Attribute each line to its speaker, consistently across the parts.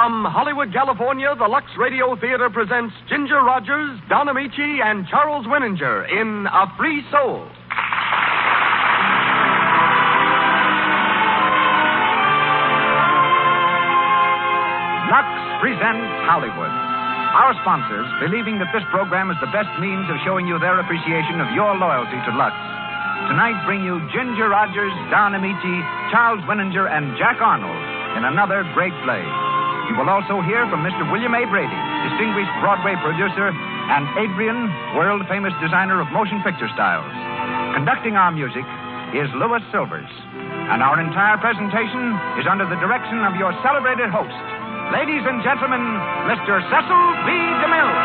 Speaker 1: From Hollywood, California, the Lux Radio Theater presents Ginger Rogers, Don Amici, and Charles Winninger in A Free Soul.
Speaker 2: Lux presents Hollywood. Our sponsors, believing that this program is the best means of showing you their appreciation of your loyalty to Lux, tonight bring you Ginger Rogers, Don Amici, Charles Winninger, and Jack Arnold in another great play. You will also hear from Mr. William A. Brady, distinguished Broadway producer, and Adrian, world-famous designer of motion picture styles. Conducting our music is Louis Silvers. And our entire presentation is under the direction of your celebrated host, ladies and gentlemen, Mr. Cecil B. DeMille.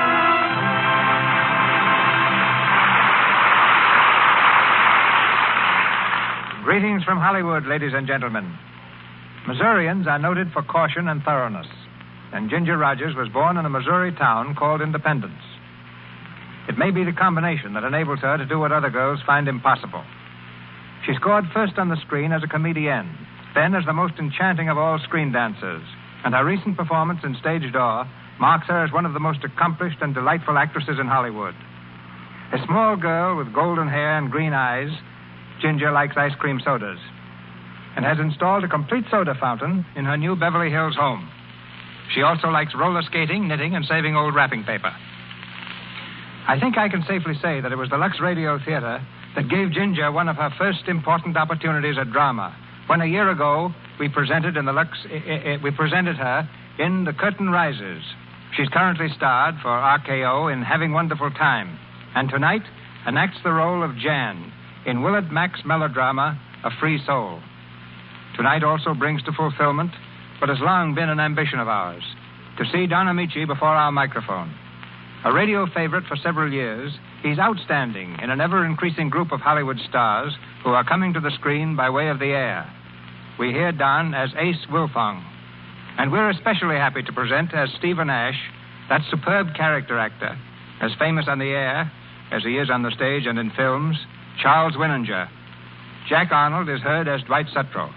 Speaker 3: Greetings from Hollywood, ladies and gentlemen. Missourians are noted for caution and thoroughness, and Ginger Rogers was born in a Missouri town called Independence. It may be the combination that enables her to do what other girls find impossible. She scored first on the screen as a comedienne, then as the most enchanting of all screen dancers, and her recent performance in Stage Door marks her as one of the most accomplished and delightful actresses in Hollywood. A small girl with golden hair and green eyes, Ginger likes ice cream sodas and has installed a complete soda fountain in her new Beverly Hills home. She also likes roller skating, knitting, and saving old wrapping paper. I think I can safely say that it was the Lux Radio Theater that gave Ginger one of her first important opportunities at drama, when a year ago we presented her in The Curtain Rises. She's currently starred for RKO in Having Wonderful Time, and tonight enacts the role of Jan in Willard Mack's melodrama, A Free Soul. Tonight also brings to fulfillment what has long been an ambition of ours, to see Don Amici before our microphone. A radio favorite for several years, he's outstanding in an ever-increasing group of Hollywood stars who are coming to the screen by way of the air. We hear Don as Ace Wilfong, and we're especially happy to present as Stephen Ash, that superb character actor, as famous on the air as he is on the stage and in films, Charles Winninger. Jack Arnold is heard as Dwight Sutro.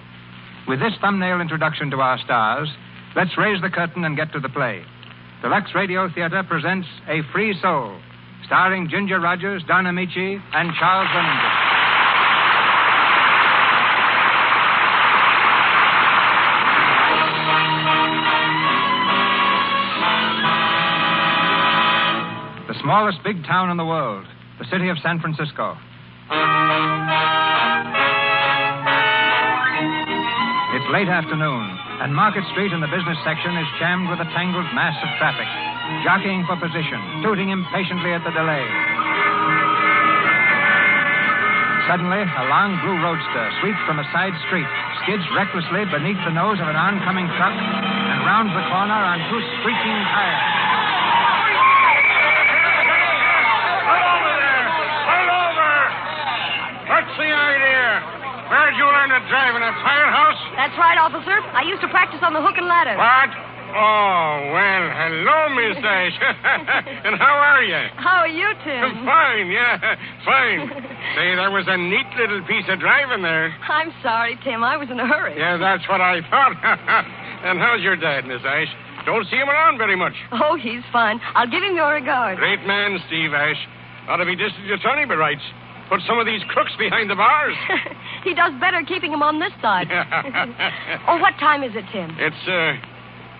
Speaker 3: With this thumbnail introduction to our stars, let's raise the curtain and get to the play. The Lux Radio Theater presents A Free Soul, starring Ginger Rogers, Don Amici, and Charles Winninger. The smallest big town in the world, the city of San Francisco. It's late afternoon, and Market Street in the business section is jammed with a tangled mass of traffic, jockeying for position, tooting impatiently at the delay. Suddenly, a long blue roadster sweeps from a side street, skids recklessly beneath the nose of an oncoming truck, and rounds the corner on two screeching tires.
Speaker 4: What's the idea? Where'd you learn to drive in a firehouse?
Speaker 5: That's right, officer. I used to practice on the hook and ladder.
Speaker 4: What? Oh, well, hello, Miss Ash. And how are you?
Speaker 5: How are you, Tim?
Speaker 4: Fine, yeah, fine. Say, there was a neat little piece of driving there.
Speaker 5: I'm sorry, Tim. I was in a hurry.
Speaker 4: Yeah, that's what I thought. And how's your dad, Miss Ash? Don't see him around very much.
Speaker 5: Oh, he's fine. I'll give him your regards.
Speaker 4: Great man, Steve Ash. Ought to be district attorney by rights. Put some of these crooks behind the bars.
Speaker 5: He does better keeping him on this side. Oh, what time is it, Tim?
Speaker 4: It's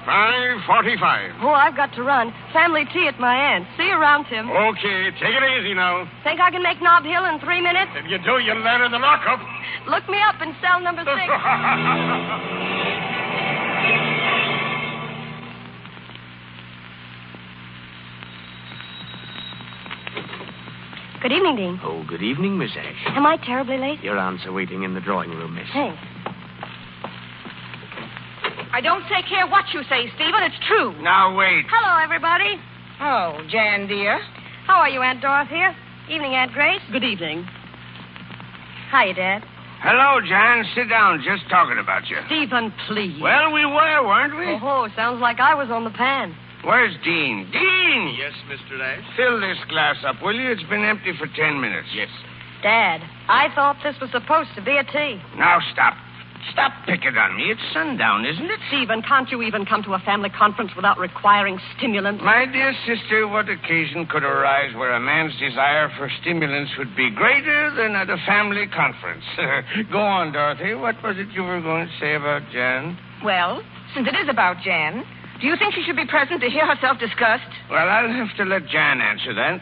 Speaker 4: 5:45.
Speaker 5: Oh, I've got to run. Family tea at my aunt's. See you around, Tim.
Speaker 4: Okay, take it easy now.
Speaker 5: Think I can make Nob Hill in 3 minutes?
Speaker 4: If you do, you'll land in the lockup.
Speaker 5: Look me up in cell number 6. Good evening, Dean.
Speaker 6: Oh, good evening, Miss Ash.
Speaker 5: Am I terribly late?
Speaker 6: Your aunts are waiting in the drawing room, miss.
Speaker 5: Thanks.
Speaker 7: I don't take care what you say, Stephen. It's true.
Speaker 4: Now, wait.
Speaker 5: Hello, everybody.
Speaker 7: Oh, Jan, dear.
Speaker 5: How are you, Aunt Dorothea? Evening, Aunt Grace.
Speaker 7: Good evening.
Speaker 5: Hiya, Dad.
Speaker 4: Hello, Jan. Sit down. Just talking about you.
Speaker 7: Stephen, please.
Speaker 4: Well, we were, weren't we?
Speaker 5: Oh, sounds like I was on the pan.
Speaker 4: Where's Dean? Dean!
Speaker 6: Yes, Mr. Ash?
Speaker 4: Fill this glass up, will you? It's been empty for 10 minutes.
Speaker 6: Yes.
Speaker 5: Dad, I thought this was supposed to be a tea.
Speaker 4: Now, stop.
Speaker 8: Stop picking on me. It's sundown, isn't it?
Speaker 5: Stephen, can't you even come to a family conference without requiring stimulants?
Speaker 8: My dear sister, what occasion could arise where a man's desire for stimulants would be greater than at a family conference? Go on, Dorothy. What was it you were going to say about Jan?
Speaker 7: Well, since it is about Jan, do you think she should be present to hear herself discussed?
Speaker 8: Well, I'll have to let Jan answer that.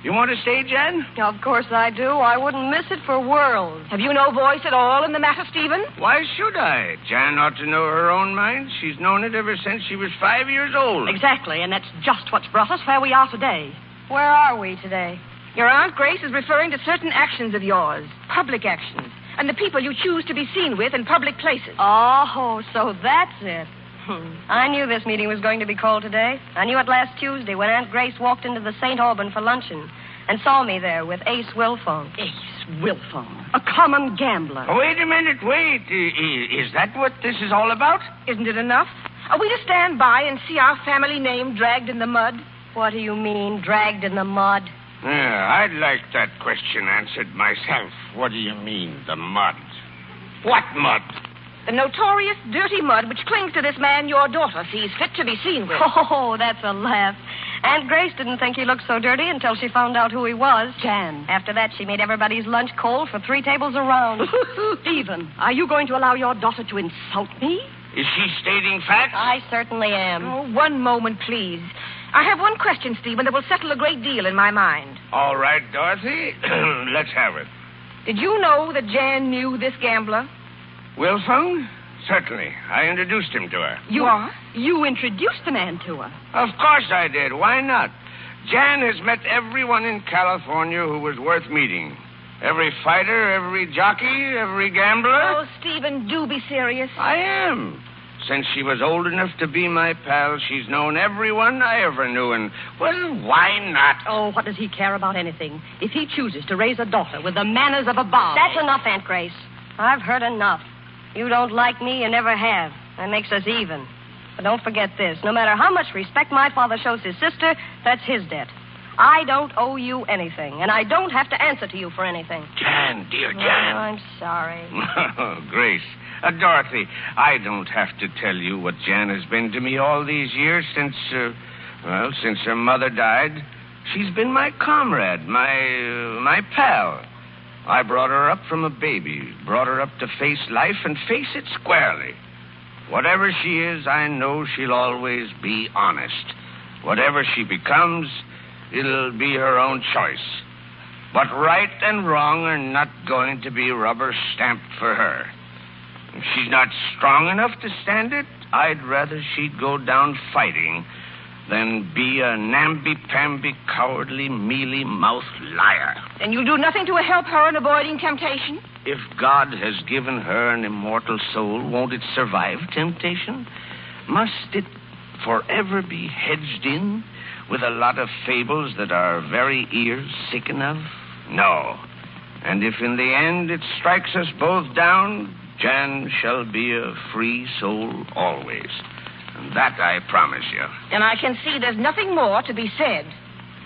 Speaker 8: You want to stay, Jan?
Speaker 5: Of course I do. I wouldn't miss it for worlds.
Speaker 7: Have you no voice at all in the matter, Stephen?
Speaker 8: Why should I? Jan ought to know her own mind. She's known it ever since she was 5 years old.
Speaker 5: Exactly, and that's just what's brought us where we are today. Where are we today?
Speaker 7: Your Aunt Grace is referring to certain actions of yours, public actions, and the people you choose to be seen with in public places.
Speaker 5: Oh, so that's it. I knew this meeting was going to be called today. I knew it last Tuesday when Aunt Grace walked into the St. Alban for luncheon and saw me there with Ace Wilfong.
Speaker 7: Ace Wilfong.
Speaker 5: A common gambler.
Speaker 8: Oh, wait a minute, wait. Is that what this is all about?
Speaker 7: Isn't it enough? Are we to stand by and see our family name dragged in the mud?
Speaker 5: What do you mean, dragged in the mud?
Speaker 8: Yeah, I'd like that question answered myself. What do you mean, the mud? What mud?
Speaker 7: The notorious dirty mud which clings to this man your daughter sees fit to be seen with.
Speaker 5: Oh, that's a laugh. Aunt Grace didn't think he looked so dirty until she found out who he was. Jan. After that, she made everybody's lunch cold for 3 tables around. Stephen, are you going to allow your daughter to insult me?
Speaker 8: Is she stating facts?
Speaker 5: I certainly am.
Speaker 7: Oh, one moment, please. I have one question, Stephen, that will settle a great deal in my mind.
Speaker 8: All right, Dorothy. Let's have it.
Speaker 7: Did you know that Jan knew this gambler?
Speaker 8: Wilfong? Certainly. I introduced him to her.
Speaker 5: You introduced the man to her?
Speaker 8: Of course I did. Why not? Jan has met everyone in California who was worth meeting. Every fighter, every jockey, every gambler.
Speaker 7: Oh, Stephen, do be serious.
Speaker 8: I am. Since she was old enough to be my pal, she's known everyone I ever knew, and, well, why not?
Speaker 5: Oh, what does he care about anything? If he chooses to raise a daughter with the manners of a bomb... That's enough, Aunt Grace. I've heard enough. You don't like me, you never have. That makes us even. But don't forget this. No matter how much respect my father shows his sister, that's his debt. I don't owe you anything, and I don't have to answer to you for anything.
Speaker 8: Jan, dear Jan.
Speaker 5: Oh, I'm sorry.
Speaker 8: Grace. Dorothy, I don't have to tell you what Jan has been to me all these years since her mother died. She's been my comrade, my pal. I brought her up from a baby, brought her up to face life and face it squarely. Whatever she is, I know she'll always be honest. Whatever she becomes, it'll be her own choice. But right and wrong are not going to be rubber stamped for her. If she's not strong enough to stand it, I'd rather she'd go down fighting than be a namby-pamby, cowardly, mealy-mouthed liar.
Speaker 7: And you'll do nothing to help her in avoiding temptation?
Speaker 8: If God has given her an immortal soul, won't it survive temptation? Must it forever be hedged in with a lot of fables that our very ears sicken of? No. And if in the end it strikes us both down, Jan shall be a free soul always. And that I promise you.
Speaker 7: And I can see there's nothing more to be said.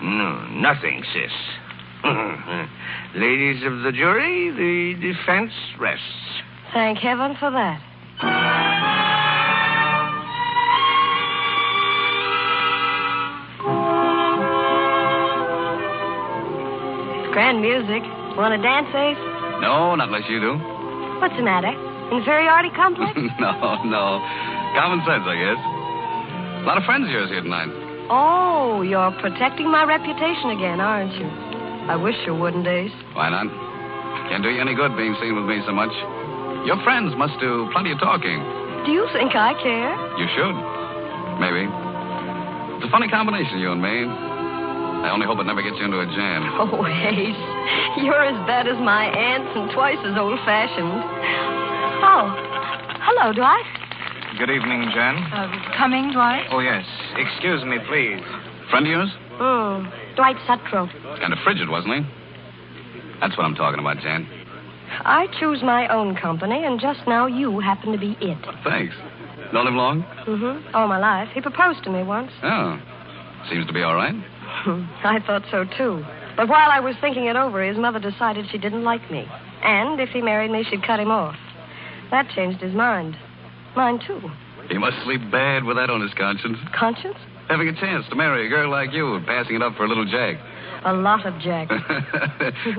Speaker 8: No, nothing, sis. Ladies of the jury, the defense rests.
Speaker 5: Thank heaven for that. Grand music. Want to dance, Ace?
Speaker 9: No, not unless you do.
Speaker 5: What's the matter? Inferiority complex?
Speaker 9: No. Common sense, I guess. A lot of friends of yours here tonight.
Speaker 5: Oh, you're protecting my reputation again, aren't you? I wish you wouldn't, Ace.
Speaker 9: Why not? Can't do you any good being seen with me so much. Your friends must do plenty of talking.
Speaker 5: Do you think I care?
Speaker 9: You should. Maybe. It's a funny combination, you and me. I only hope it never gets you into a jam.
Speaker 5: Oh, Ace, you're as bad as my aunts and twice as old-fashioned. Oh, hello, Dwight.
Speaker 3: Good evening, Jan.
Speaker 7: Coming, Dwight?
Speaker 3: Oh, yes. Excuse me, please.
Speaker 9: Friend of yours?
Speaker 5: Dwight Sutcroft.
Speaker 9: Kind of frigid, wasn't he? That's what I'm talking about, Jan.
Speaker 5: I choose my own company, and just now you happen to be it.
Speaker 9: Thanks. Known him long?
Speaker 5: Mm-hmm. All my life. He proposed to me once.
Speaker 9: Oh. Seems to be all right.
Speaker 5: I thought so, too. But while I was thinking it over, his mother decided she didn't like me. And if he married me, she'd cut him off. That changed his mind. Mine, too.
Speaker 9: He must sleep bad with that on his conscience.
Speaker 5: Conscience?
Speaker 9: Having a chance to marry a girl like you and passing it up for a little Jack.
Speaker 5: A lot of Jack.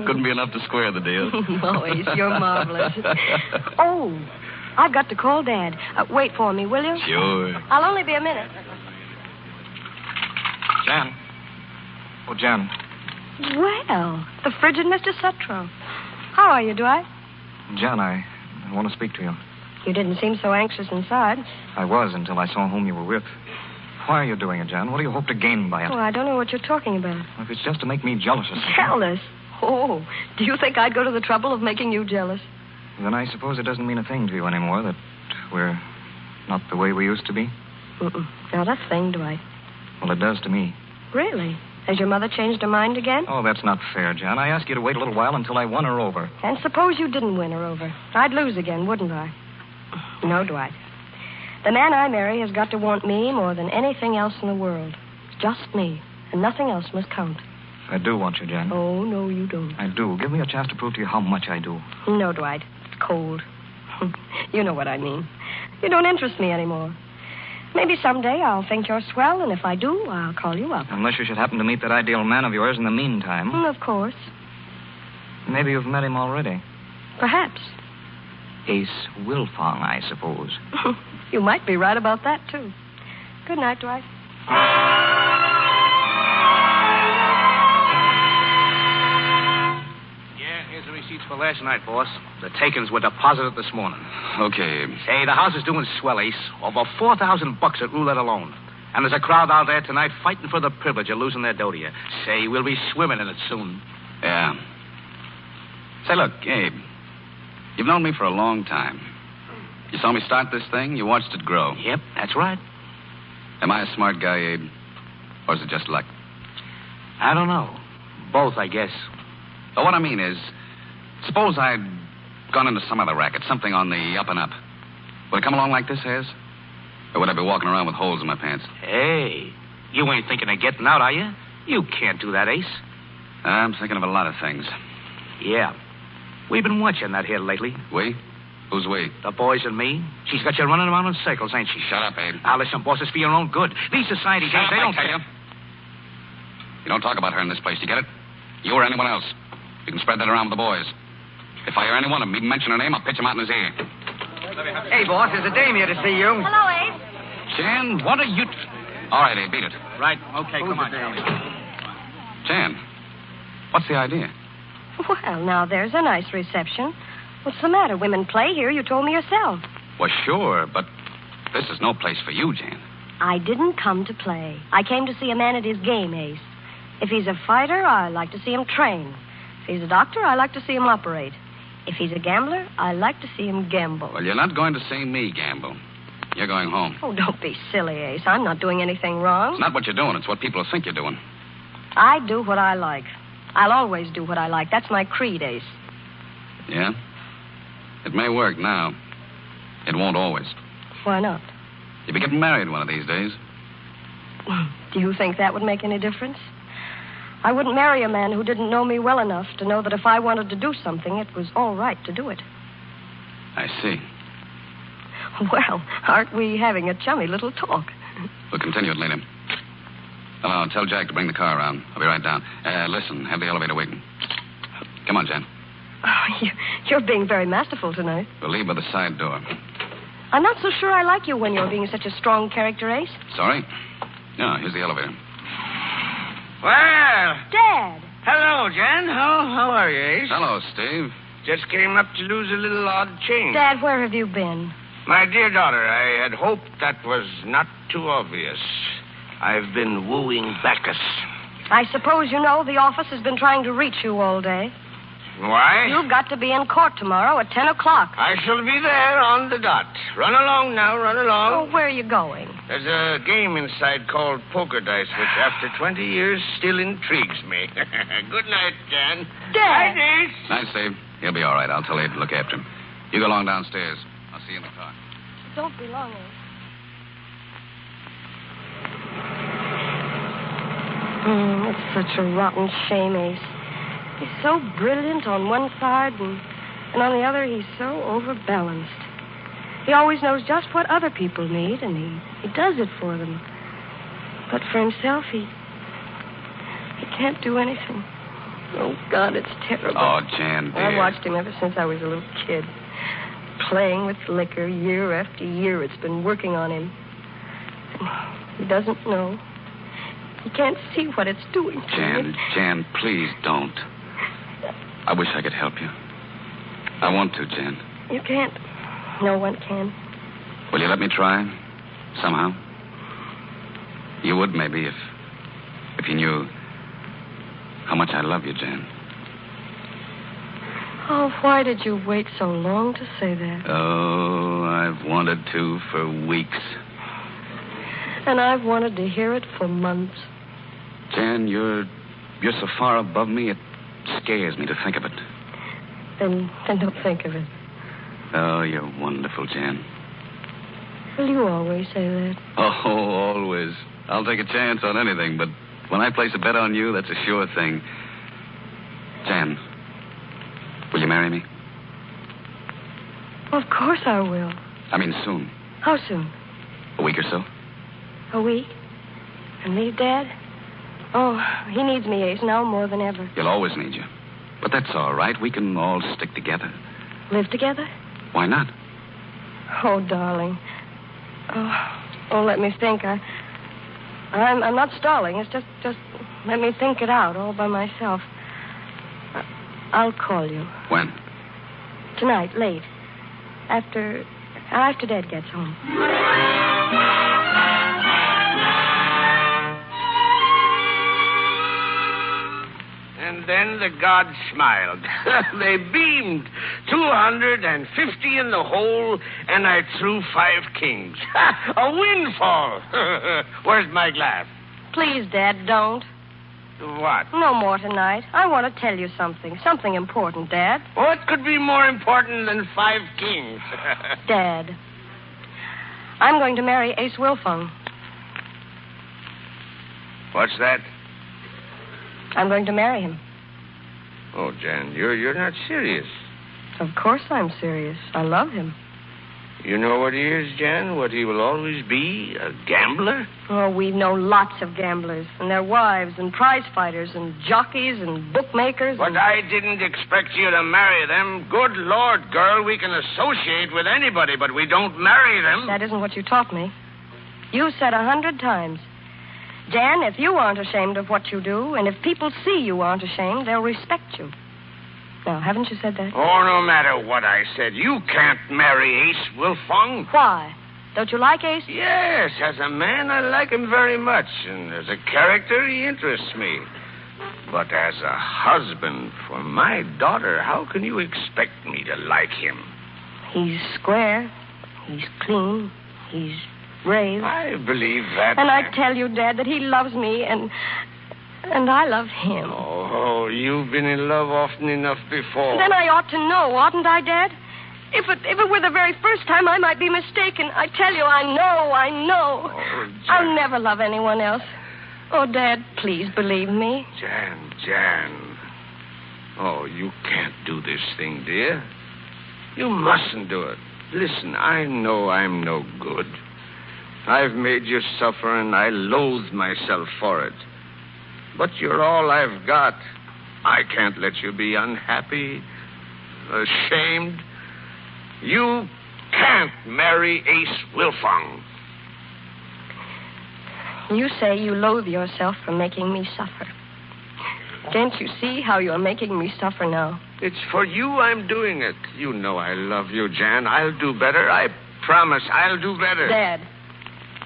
Speaker 9: Couldn't be enough to square the deal.
Speaker 5: Oh, Ace, you're marvelous. Oh, I've got to call Dad. Wait for me, will you?
Speaker 9: Sure.
Speaker 5: I'll only be a minute.
Speaker 3: Jan. Oh, Jan.
Speaker 5: Well, the frigid Mr. Sutro. How are you, Dwight?
Speaker 3: Jan, I want to speak to you.
Speaker 5: You didn't seem so anxious inside.
Speaker 3: I was until I saw whom you were with. Why are you doing it, Jan? What do you hope to gain by it?
Speaker 5: Oh, I don't know what you're talking about.
Speaker 3: If it's just to make me jealous or something.
Speaker 5: Jealous? Oh, do you think I'd go to the trouble of making you jealous?
Speaker 3: Then I suppose it doesn't mean a thing to you anymore that we're not the way we used to be?
Speaker 5: Not a thing, Dwight.
Speaker 3: Well, it does to me.
Speaker 5: Really? Has your mother changed her mind again?
Speaker 3: Oh, that's not fair, Jan. I asked you to wait a little while until I won her over.
Speaker 5: And suppose you didn't win her over. I'd lose again, wouldn't I? No, Dwight. The man I marry has got to want me more than anything else in the world. Just me, and nothing else must count.
Speaker 3: I do want you, Jan.
Speaker 5: Oh, no, you don't.
Speaker 3: I do. Give me a chance to prove to you how much I do.
Speaker 5: No, Dwight. It's cold. You know what I mean. You don't interest me anymore. Maybe someday I'll think you're swell, and if I do, I'll call you up.
Speaker 3: Unless you should happen to meet that ideal man of yours in the meantime.
Speaker 5: Of course.
Speaker 3: Maybe you've met him already.
Speaker 5: Perhaps.
Speaker 3: Ace Wilfong, I suppose.
Speaker 5: You might be right about that, too. Good night, Dwight.
Speaker 2: Yeah, here's the receipts for last night, boss. The takings were deposited this morning.
Speaker 9: Okay.
Speaker 2: Hey, the house is doing swell, Ace. Over $4,000 at roulette alone. And there's a crowd out there tonight fighting for the privilege of losing their dough to you. Say, we'll be swimming in it soon.
Speaker 9: Yeah. Say, look, Abe. You've known me for a long time. You saw me start this thing. You watched it grow.
Speaker 2: Yep, that's right.
Speaker 9: Am I a smart guy, Abe? Or is it just luck?
Speaker 2: I don't know. Both, I guess.
Speaker 9: Well, what I mean is, suppose I'd gone into some other racket, something on the up and up. Would it come along like this has? Or would I be walking around with holes in my pants?
Speaker 2: Hey, you ain't thinking of getting out, are you? You can't do that, Ace.
Speaker 9: I'm thinking of a lot of things.
Speaker 2: Yeah. We've been watching that here lately.
Speaker 9: We? Who's we?
Speaker 2: The boys and me. She's got you running around in circles, ain't she?
Speaker 9: Shut up, Abe.
Speaker 2: Now, listen, boss, it's for your own good. These society
Speaker 9: Shut
Speaker 2: days,
Speaker 9: up,
Speaker 2: they don't
Speaker 9: I tell you. You don't talk about her in this place, you get it? You or anyone else. You can spread that around with the boys. If I hear any one of them even mention her name, I'll pitch him out in his ear.
Speaker 6: Hey, boss, there's a dame here to see you.
Speaker 5: Hello, Abe.
Speaker 9: Jan, what are you... All right, Abe, beat it.
Speaker 2: Right, okay,
Speaker 6: Who's
Speaker 2: come on.
Speaker 6: the dame?
Speaker 9: Jan, what's the idea?
Speaker 5: Well, now, there's a nice reception. What's the matter? Women play here. You told me yourself.
Speaker 9: Well, sure, but this is no place for you, Jan.
Speaker 5: I didn't come to play. I came to see a man at his game, Ace. If he's a fighter, I like to see him train. If he's a doctor, I like to see him operate. If he's a gambler, I like to see him gamble.
Speaker 9: Well, you're not going to see me gamble. You're going home.
Speaker 5: Oh, don't be silly, Ace. I'm not doing anything wrong.
Speaker 9: It's not what you're doing. It's what people think you're doing.
Speaker 5: I do what I like. I'll always do what I like. That's my creed, Ace.
Speaker 9: Yeah? It may work now. It won't always.
Speaker 5: Why not?
Speaker 9: You'll be getting married one of these days.
Speaker 5: Do you think that would make any difference? I wouldn't marry a man who didn't know me well enough to know that if I wanted to do something, it was all right to do it.
Speaker 9: I see.
Speaker 5: Well, aren't we having a chummy little talk?
Speaker 9: We'll continue it later. Hello, tell Jack to bring the car around. I'll be right down. Listen, have the elevator waiting. Come on, Jan.
Speaker 5: Oh, you're being very masterful tonight.
Speaker 9: We'll leave by the side door.
Speaker 5: I'm not so sure I like you when you're being such a strong character, Ace.
Speaker 9: Sorry? No, here's the elevator.
Speaker 8: Well,
Speaker 5: Dad!
Speaker 8: hello, Jan. How are you, Ace?
Speaker 9: Hello, Steve.
Speaker 8: Just came up to lose a little odd change.
Speaker 5: Dad, where have you been?
Speaker 8: My dear daughter, I had hoped that was not too obvious. I've been wooing Bacchus.
Speaker 5: I suppose you know the office has been trying to reach you all day.
Speaker 8: Why?
Speaker 5: You've got to be in court tomorrow at 10 o'clock.
Speaker 8: I shall be there on the dot. Run along now, run along.
Speaker 5: Oh, where are you going?
Speaker 8: There's a game inside called poker dice, which after 20 years still intrigues me. Good night, Jan.
Speaker 5: Dad!
Speaker 8: Night, Ace.
Speaker 9: Night, Steve. He'll be all right. I'll tell Abe to look after him. You go along downstairs. I'll see you in the car.
Speaker 5: Don't be long, Ace. It's such a rotten shame, Ace. He's so brilliant on one side, and on the other, he's so overbalanced. He always knows just what other people need, and he does it for them. But for himself, he can't do anything. Oh, God, it's terrible.
Speaker 9: Oh, Jan, dear.
Speaker 5: I've watched him ever since I was a little kid. Playing with liquor year after year. It's been working on him. And he doesn't know. He can't see what it's doing to him.
Speaker 9: Jan, please don't. I wish I could help you. I want to, Jan.
Speaker 5: You can't. No one can.
Speaker 9: Will you let me try? Somehow? You would, maybe, if you knew how much I love you, Jan.
Speaker 5: Oh, why did you wait so long to say that?
Speaker 9: Oh, I've wanted to for weeks.
Speaker 5: And I've wanted to hear it for months.
Speaker 9: Jan, you're so far above me, it scares me to think of it.
Speaker 5: Then don't think of it.
Speaker 9: Oh, you're wonderful, Jan.
Speaker 5: Well, you always say that.
Speaker 9: Oh, always. I'll take a chance on anything, but when I place a bet on you, that's a sure thing. Jan, will you marry me?
Speaker 5: Of course I will.
Speaker 9: I mean, soon.
Speaker 5: How soon?
Speaker 9: A week or so?
Speaker 5: A week? And leave Dad? Oh, he needs me, Ace, now more than ever.
Speaker 9: He'll always need you. But that's all right. We can all stick together.
Speaker 5: Live together?
Speaker 9: Why not?
Speaker 5: Oh, darling. Oh, let me think. I'm not stalling. It's just let me think it out all by myself. I'll call you.
Speaker 9: When?
Speaker 5: Tonight, late. After Dad gets home.
Speaker 8: And then the gods smiled. They beamed. 250 in the hole, and I threw 5 kings. A windfall. Where's my glass?
Speaker 5: Please, Dad, don't.
Speaker 8: What?
Speaker 5: No more tonight. I want to tell you something. Something important, Dad.
Speaker 8: What could be more important than 5 kings?
Speaker 5: Dad, I'm going to marry Ace Wilfong.
Speaker 8: What's that?
Speaker 5: I'm going to marry him.
Speaker 8: Oh, Jan, you're not serious.
Speaker 5: Of course I'm serious. I love him.
Speaker 8: You know what he is, Jan? What he will always be? A gambler?
Speaker 5: Oh, we know lots of gamblers, and their wives, and prize fighters, and jockeys, and bookmakers.
Speaker 8: But I didn't expect you to marry them. Good Lord, girl, we can associate with anybody, but we don't marry them.
Speaker 5: That isn't what you taught me. You said 100 times, Jan, if you aren't ashamed of what you do, and if people see you aren't ashamed, they'll respect you. Now, haven't you said that?
Speaker 8: Oh, no matter what I said, you can't marry Ace Wilfong.
Speaker 5: Why? Don't you like Ace?
Speaker 8: Yes, as a man, I like him very much, and as a character, he interests me. But as a husband for my daughter, how can you expect me to like him?
Speaker 5: He's square. He's clean. He's brave.
Speaker 8: I believe that.
Speaker 5: And I tell you, Dad, that he loves me, and I love him.
Speaker 8: Oh, you've been in love often enough before.
Speaker 5: Then I ought to know, oughtn't I, Dad? If it were the very first time, I might be mistaken. I tell you, I know.
Speaker 8: Oh,
Speaker 5: I'll never love anyone else. Oh, Dad, please believe me.
Speaker 8: Jan. Oh, you can't do this thing, dear. You mustn't do it. Listen, I know I'm no good. I've made you suffer, and I loathe myself for it. But you're all I've got. I can't let you be unhappy, ashamed. You can't marry Ace Wilfong.
Speaker 5: You say you loathe yourself for making me suffer. Can't you see how you're making me suffer now?
Speaker 8: It's for you I'm doing it. You know I love you, Jan. I'll do better. I promise I'll do better.
Speaker 5: Dad,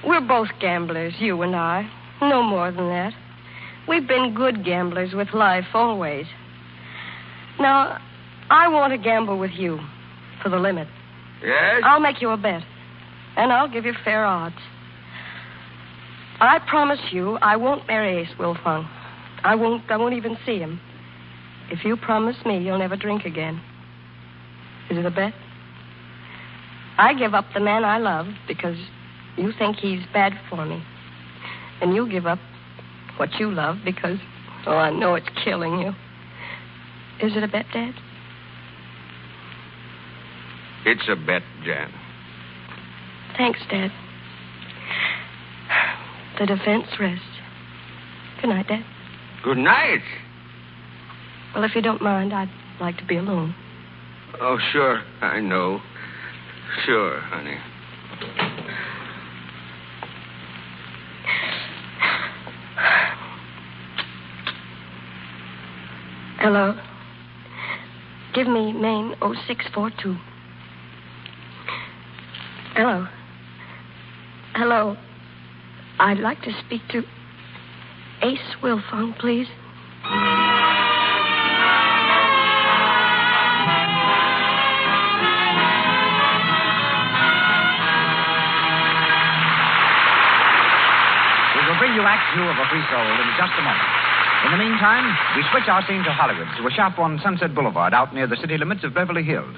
Speaker 5: we're both gamblers, you and I. No more than that. We've been good gamblers with life always. Now, I want to gamble with you for the limit.
Speaker 8: Yes?
Speaker 5: I'll make you a bet, and I'll give you fair odds. I promise you I won't marry Ace Wilfong. I won't even see him. If you promise me you'll never drink again. Is it a bet? I give up the man I love because you think he's bad for me. And you give up what you love because, I know it's killing you. Is it a bet, Dad?
Speaker 8: It's a bet, Jan.
Speaker 5: Thanks, Dad. The defense rests. Good night, Dad.
Speaker 8: Good night.
Speaker 5: Well, if you don't mind, I'd like to be alone.
Speaker 8: Oh, sure. I know. Sure, honey.
Speaker 5: Hello. Give me Maine 0642. Hello. Hello. I'd like to speak to Ace Wilfong, please.
Speaker 2: We will bring you Act 2 of A Free Soul in just a moment. In the meantime, we switch our scene to Hollywood, to a shop on Sunset Boulevard out near the city limits of Beverly Hills.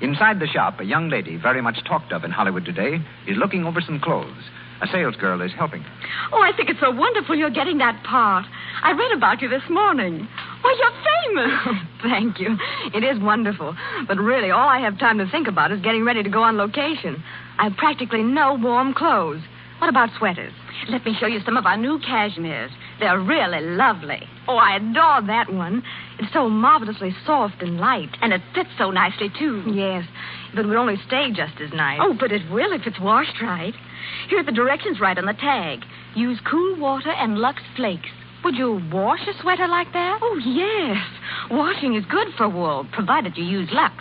Speaker 2: Inside the shop, a young lady, very much talked of in Hollywood today, is looking over some clothes. A salesgirl is helping her.
Speaker 10: Oh, I think it's so wonderful you're getting that part. I read about you this morning. Why, you're famous.
Speaker 7: Thank you. It is wonderful. But really, all I have time to think about is getting ready to go on location. I have practically no warm clothes. What about sweaters?
Speaker 10: Let me show you some of our new cashmeres. They're really lovely.
Speaker 7: Oh, I adore that one. It's so marvelously soft and light.
Speaker 10: And it fits so nicely, too.
Speaker 7: Yes, if it would only stay just as nice.
Speaker 10: Oh, but it will if it's washed right. Here are the directions right on the tag. Use cool water and Lux Flakes. Would you wash a sweater like that?
Speaker 7: Oh, yes.
Speaker 10: Washing is good for wool, provided you use Lux.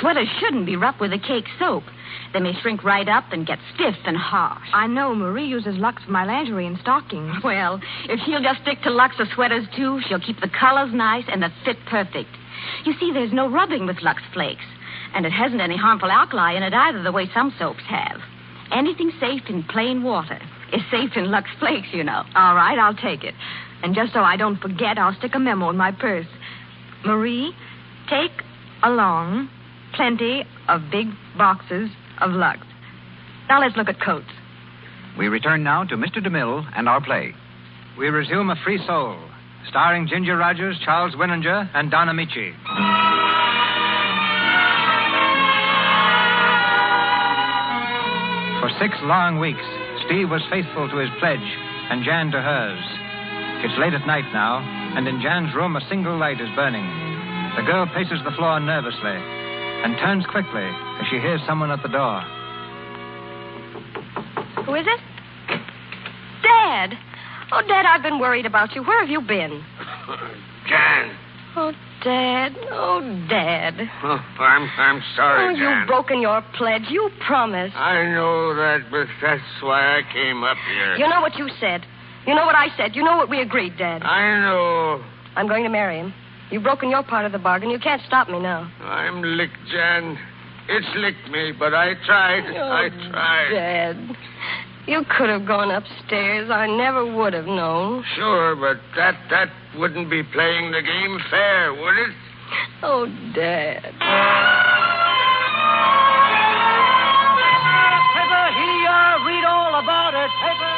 Speaker 10: Sweaters shouldn't be rubbed with a cake soap. They may shrink right up and get stiff and harsh.
Speaker 7: I know Marie uses Lux for my lingerie and stockings.
Speaker 10: Well, if she'll just stick to Lux for sweaters, too, she'll keep the colors nice and the fit perfect. You see, there's no rubbing with Lux Flakes. And it hasn't any harmful alkali in it either, the way some soaps have. Anything safe in plain water is safe in Lux Flakes, you know.
Speaker 7: All right, I'll take it. And just so I don't forget, I'll stick a memo in my purse. Marie, take along plenty of big boxes of Lux. Now let's look at coats.
Speaker 2: We return now to Mr. DeMille and our play.
Speaker 3: We resume A Free Soul, starring Ginger Rogers, Charles Winninger, and Don Amici. For 6 long weeks, Steve was faithful to his pledge and Jan to hers. It's late at night now, and in Jan's room a single light is burning. The girl paces the floor nervously and turns quickly as she hears someone at the door.
Speaker 5: Who is it? Dad! Oh, Dad, I've been worried about you. Where have you been?
Speaker 8: Jan.
Speaker 5: Oh, Dad. Oh, Dad.
Speaker 8: Oh, I'm sorry,
Speaker 5: Oh,
Speaker 8: Jan.
Speaker 5: you've broken your pledge. You promised.
Speaker 8: I know that, but that's why I came up here.
Speaker 5: You know what you said. You know what I said. You know what we agreed, Dad.
Speaker 8: I know.
Speaker 5: I'm going to marry him. You've broken your part of the bargain. You can't stop me now.
Speaker 8: I'm licked, Jan. It's licked me, but I tried.
Speaker 5: Oh,
Speaker 8: I tried.
Speaker 5: Dad. You could have gone upstairs. I never would have known.
Speaker 8: Sure, but that wouldn't be playing the game fair, would it?
Speaker 5: Oh, Dad.
Speaker 3: Paper here, read all about it. Paper.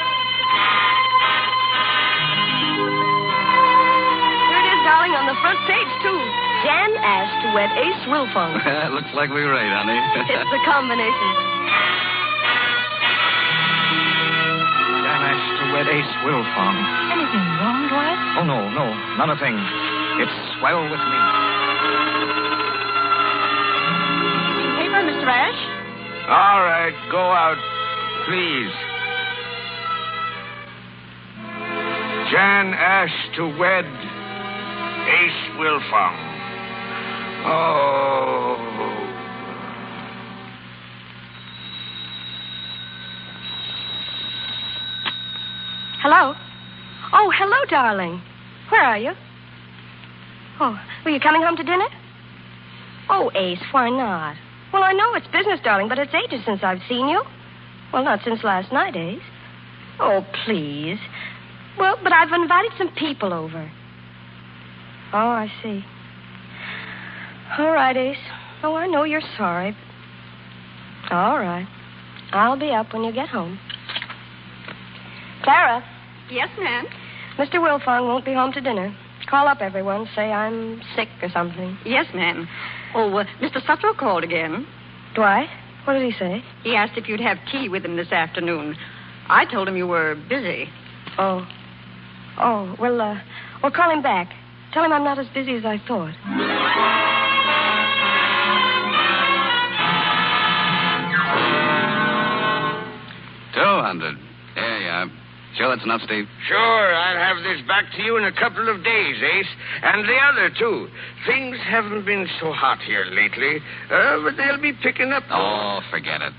Speaker 5: Here it is, darling, on the front page, too. Jan asked to wed Ace Wilfong.
Speaker 9: Looks like we were right, honey.
Speaker 5: It's the combination.
Speaker 2: Jan asked to wed Ace Wilfong.
Speaker 10: Anything wrong, Dwight?
Speaker 2: Oh, no, not a thing. It's swell with me.
Speaker 10: Paper, Mr. Ash?
Speaker 8: All right, go out, please. Jan asked to wed Ace Wilfong. Oh.
Speaker 5: Hello? Oh, hello, darling. Where are you? Oh, were you coming home to dinner? Oh, Ace, why not? Well, I know it's business, darling, but it's ages since I've seen you. Well, not since last night, Ace. Oh, please. Well, but I've invited some people over. Oh, I see. All right, Ace. Oh, I know you're sorry. All right. I'll be up when you get home. Clara.
Speaker 10: Yes, ma'am.
Speaker 5: Mr. Wilfong won't be home to dinner. Call up everyone. Say I'm sick or something.
Speaker 10: Yes, ma'am. Oh, Mr. Sutro called again.
Speaker 5: Do I? What did he say?
Speaker 10: He asked if you'd have tea with him this afternoon. I told him you were busy.
Speaker 5: Oh. Oh, well, call him back. Tell him I'm not as busy as I thought.
Speaker 9: 200. There you are. Sure that's enough, Steve?
Speaker 8: Sure, I'll have this back to you in a couple of days, Ace. And the other, too. Things haven't been so hot here lately, but they'll be picking up.
Speaker 9: Oh, forget it.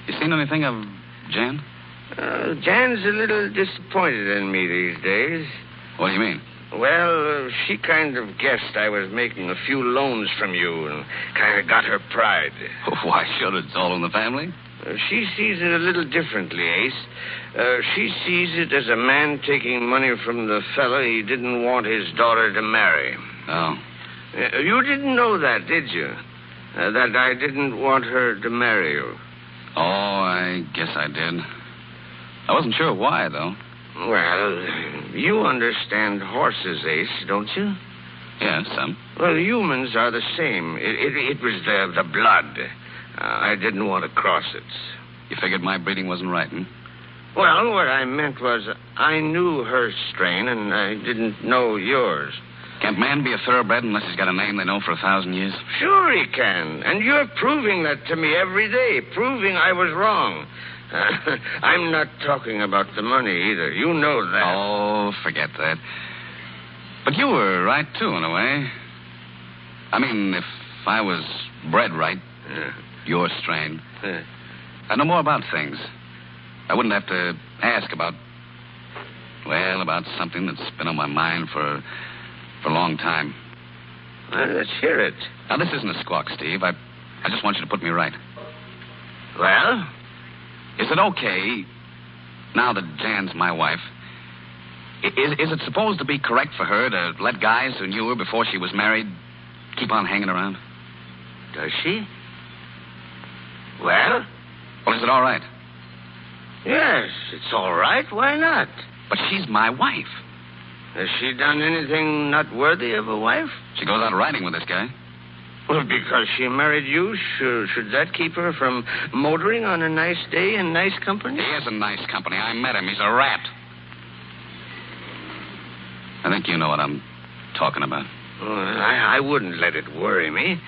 Speaker 9: You seen anything of Jan?
Speaker 8: Jan's a little disappointed in me these days.
Speaker 9: What do you mean?
Speaker 8: Well, she kind of guessed I was making a few loans from you and kind of got her pride.
Speaker 9: Why should it? It's all in the family.
Speaker 8: She sees it a little differently, Ace. She sees it as a man taking money from the fella he didn't want his daughter to marry.
Speaker 9: Oh.
Speaker 8: You didn't know that, did you? That I didn't want her to marry you.
Speaker 9: Oh, I guess I did. I wasn't sure why, though.
Speaker 8: Well, you understand horses, Ace, don't you?
Speaker 9: Yes, some.
Speaker 8: Well, humans are the same. It was the blood. I didn't want to cross it.
Speaker 9: You figured my breeding wasn't right, hmm?
Speaker 8: Well, what I meant was I knew her strain, and I didn't know yours.
Speaker 9: Can't man be a thoroughbred unless he's got a name they know for 1,000 years?
Speaker 8: Sure he can. And you're proving that to me every day, proving I was wrong. I'm not talking about the money either. You know that.
Speaker 9: Oh, forget that. But you were right, too, in a way. I mean, if I was bred right, your strain, I know more about things. I wouldn't have to ask about something that's been on my mind for a long time.
Speaker 8: Well, let's hear it.
Speaker 9: Now, this isn't a squawk, Steve. I just want you to put me right.
Speaker 8: Well?
Speaker 9: Is it okay, now that Jan's my wife, is it supposed to be correct for her to let guys who knew her before she was married keep on hanging around?
Speaker 8: Does she? Well?
Speaker 9: Well, is it all right?
Speaker 8: Yes, it's all right. Why not?
Speaker 9: But she's my wife.
Speaker 8: Has she done anything not worthy of a wife?
Speaker 9: She goes out riding with this guy.
Speaker 8: Well, because she married you, should that keep her from motoring on a nice day in nice company?
Speaker 9: He is a nice company. I met him. He's a rat. I think you know what I'm talking about.
Speaker 8: Well, I wouldn't let it worry me.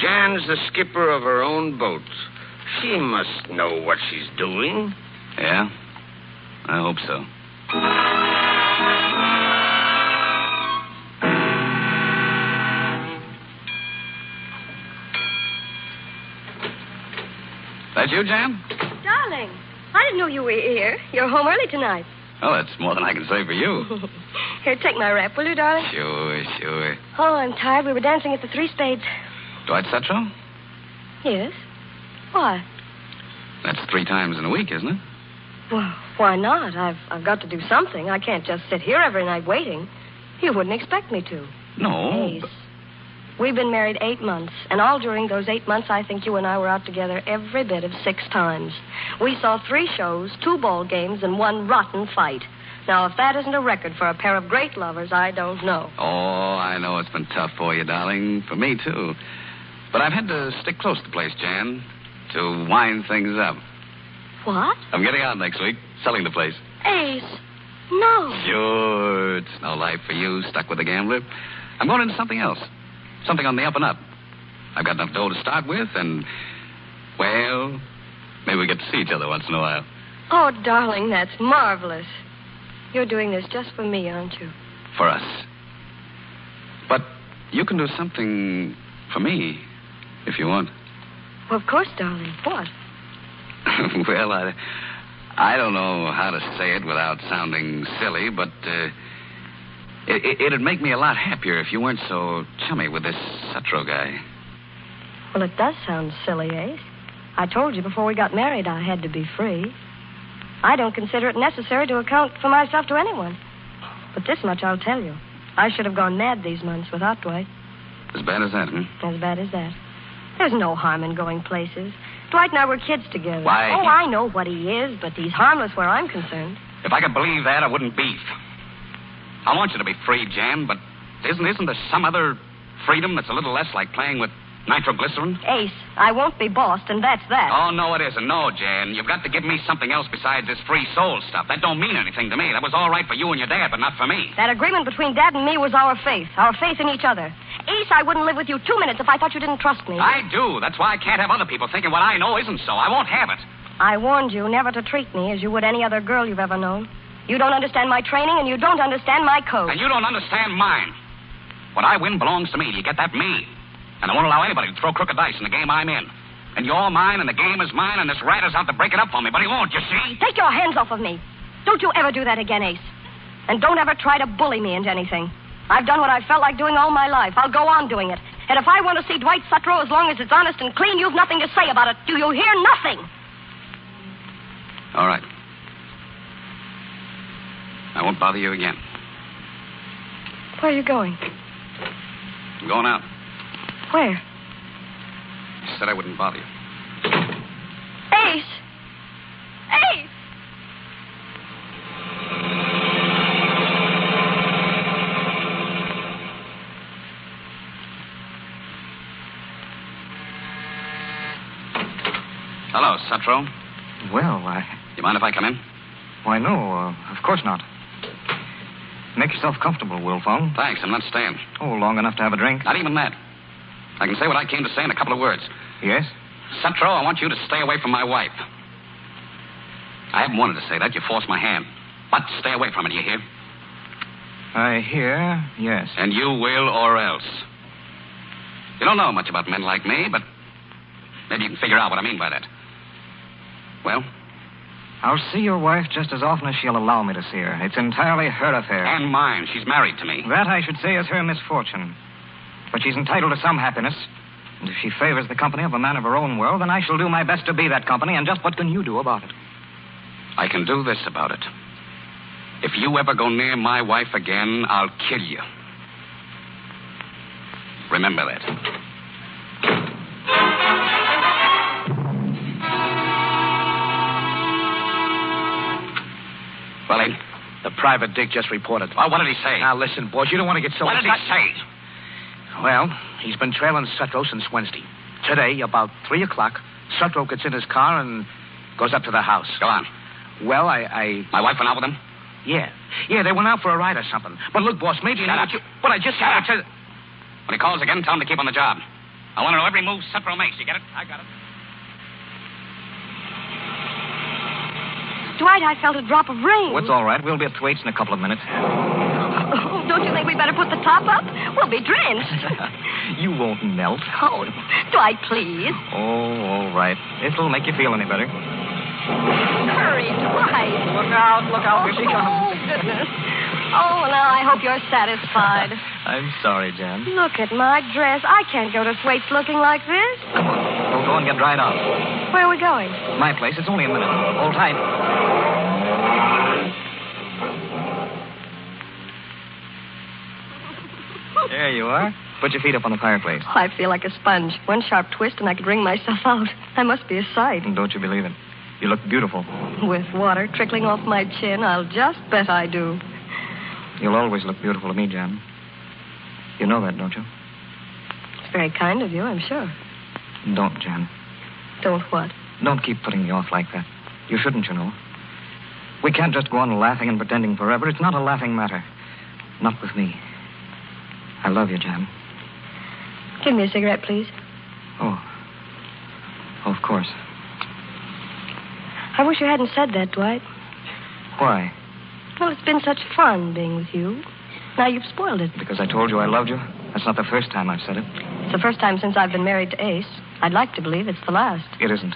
Speaker 8: Jan's the skipper of her own boat. She must know what she's doing.
Speaker 9: Yeah? I hope so. That you, Jan?
Speaker 5: Darling, I didn't know you were here. You're home early tonight.
Speaker 9: Oh, that's more than I can say for you.
Speaker 5: Here, take my wrap, will you, darling?
Speaker 9: Sure.
Speaker 5: Oh, I'm tired. We were dancing at the Three Spades.
Speaker 9: Dwight Satchel?
Speaker 5: Yes. Why?
Speaker 9: That's 3 times in a week, isn't it?
Speaker 5: Well, why not? I've got to do something. I can't just sit here every night waiting. You wouldn't expect me to.
Speaker 9: No.
Speaker 5: Ace, we've been married 8 months, and all during those 8 months, I think you and I were out together every bit of 6 times. We saw 3 shows, 2 ball games, and 1 rotten fight. Now, if that isn't a record for a pair of great lovers, I don't know.
Speaker 9: Oh, I know it's been tough for you, darling. For me, too. But I've had to stick close to the place, Jan, to wind things up.
Speaker 5: What?
Speaker 9: I'm getting out next week, selling the place.
Speaker 5: Ace, no.
Speaker 9: Sure, it's no life for you, stuck with a gambler. I'm going into something else. Something on the up and up. I've got enough dough to start with, and, well, maybe we get to see each other once in a while.
Speaker 5: Oh, darling, that's marvelous. You're doing this just for me, aren't you?
Speaker 9: For us. But you can do something for me, if you want.
Speaker 5: Well, of course, darling. What?
Speaker 9: Well, I don't know how to say it without sounding silly, but it'd make me a lot happier if you weren't so chummy with this Sutro guy.
Speaker 5: Well, it does sound silly, Ace. I told you before we got married I had to be free. I don't consider it necessary to account for myself to anyone. But this much I'll tell you. I should have gone mad these months without Dwight.
Speaker 9: As bad as that,
Speaker 5: As bad as that. There's no harm in going places. Dwight and I were kids together.
Speaker 9: Why?
Speaker 5: Oh, I know what he is, but he's harmless where I'm concerned.
Speaker 9: If I could believe that, I wouldn't beef. I want you to be free, Jan, but isn't there some other freedom that's a little less like playing with Nitroglycerin?
Speaker 5: Ace, I won't be bossed, and that's that.
Speaker 9: Oh, no, it isn't. No, Jan. You've got to give me something else besides this free soul stuff. That don't mean anything to me. That was all right for you and your dad, but not for me.
Speaker 5: That agreement between Dad and me was our faith in each other. Ace, I wouldn't live with you 2 minutes if I thought you didn't trust me.
Speaker 9: I do. That's why I can't have other people thinking what I know isn't so. I won't have it.
Speaker 5: I warned you never to treat me as you would any other girl you've ever known. You don't understand my training, and you don't understand my code.
Speaker 9: And you don't understand mine. What I win belongs to me. Do you get that? Me. And I won't allow anybody to throw crooked dice in the game I'm in. And you're mine, and the game is mine, and this rat is out to break it up for me, but he won't, you see?
Speaker 5: Take your hands off of me. Don't you ever do that again, Ace. And don't ever try to bully me into anything. I've done what I felt like doing all my life. I'll go on doing it. And if I want to see Dwight Sutro, as long as it's honest and clean, you've nothing to say about it. Do you hear? Nothing.
Speaker 9: All right. I won't bother you again.
Speaker 5: Where are you going?
Speaker 9: I'm going out.
Speaker 5: Where?
Speaker 9: I said I wouldn't bother you.
Speaker 5: Ace! Ace!
Speaker 9: Hello, Sutro.
Speaker 3: Well,
Speaker 9: You mind if I come in?
Speaker 3: Why, no, of course not. Make yourself comfortable, Wilfong.
Speaker 9: Thanks, I'm not staying.
Speaker 3: Oh, long enough to have a drink?
Speaker 9: Not even that. I can say what I came to say in a couple of words.
Speaker 3: Yes?
Speaker 9: Sutro, I want you to stay away from my wife. I haven't wanted to say that. You forced my hand. But stay away from it, you hear?
Speaker 3: I hear, yes.
Speaker 9: And you will or else. You don't know much about men like me, but maybe you can figure out what I mean by that. Well?
Speaker 3: I'll see your wife just as often as she'll allow me to see her. It's entirely her affair.
Speaker 9: And mine. She's married to me.
Speaker 3: That, I should say, is her misfortune. But she's entitled to some happiness. And if she favors the company of a man of her own world, then I shall do my best to be that company. And just what can you do about it?
Speaker 9: I can do this about it. If you ever go near my wife again, I'll kill you. Remember that. Willie?
Speaker 6: The private Dick just reported.
Speaker 9: Well, what did he say?
Speaker 6: Now, listen, boys, you don't want to get so...
Speaker 9: What did he say?
Speaker 6: Well, he's been trailing Sutro since Wednesday. Today, about 3 o'clock, Sutro gets in his car and goes up to the house.
Speaker 9: Go on.
Speaker 6: Well, I...
Speaker 9: My wife went out with him?
Speaker 6: Yeah. Yeah, they went out for a ride or something. But look, boss, maybe...
Speaker 9: Shut up.
Speaker 6: But I just...
Speaker 9: Shut up. When he calls again, tell him to keep on the job. I want to know every move Sutro makes. You get it?
Speaker 6: I got it.
Speaker 5: Dwight, I felt a drop of rain.
Speaker 3: Well, it's all right. We'll be at Thwaites in a couple of minutes.
Speaker 5: Oh, don't you think we better put the top up? We'll be drenched.
Speaker 3: You won't melt.
Speaker 5: Oh, Dwight, please.
Speaker 3: Oh, all right. It'll make you feel any better.
Speaker 5: Hurry, Dwight.
Speaker 3: Look out. Here she comes.
Speaker 5: Oh, goodness. Oh, now I hope you're satisfied.
Speaker 3: I'm sorry, Jan.
Speaker 5: Look at my dress. I can't go to Thwaites looking like this.
Speaker 3: Come on. We'll go and get dried off.
Speaker 5: Where are we going?
Speaker 3: My place. It's only a minute. Hold tight. There you are. Put your feet up on the fireplace.
Speaker 5: Oh, I feel like a sponge. One sharp twist and I could wring myself out. I must be a sight.
Speaker 3: Don't you believe it? You look beautiful.
Speaker 5: With water trickling off my chin, I'll just bet I do.
Speaker 3: You'll always look beautiful to me, Jan. You know that, don't you?
Speaker 5: It's very kind of you, I'm sure.
Speaker 3: Don't, Jan.
Speaker 5: Don't what?
Speaker 3: Don't keep putting me off like that. You shouldn't, you know. We can't just go on laughing and pretending forever. It's not a laughing matter. Not with me. I love you, Jan.
Speaker 5: Give me a cigarette, please.
Speaker 3: Oh, of course.
Speaker 5: I wish you hadn't said that, Dwight.
Speaker 3: Why?
Speaker 5: Well, it's been such fun being with you. Now you've spoiled it.
Speaker 3: Because I told you I loved you? That's not the first time I've said it.
Speaker 5: It's the first time since I've been married to Ace. I'd like to believe it's the last.
Speaker 3: It isn't.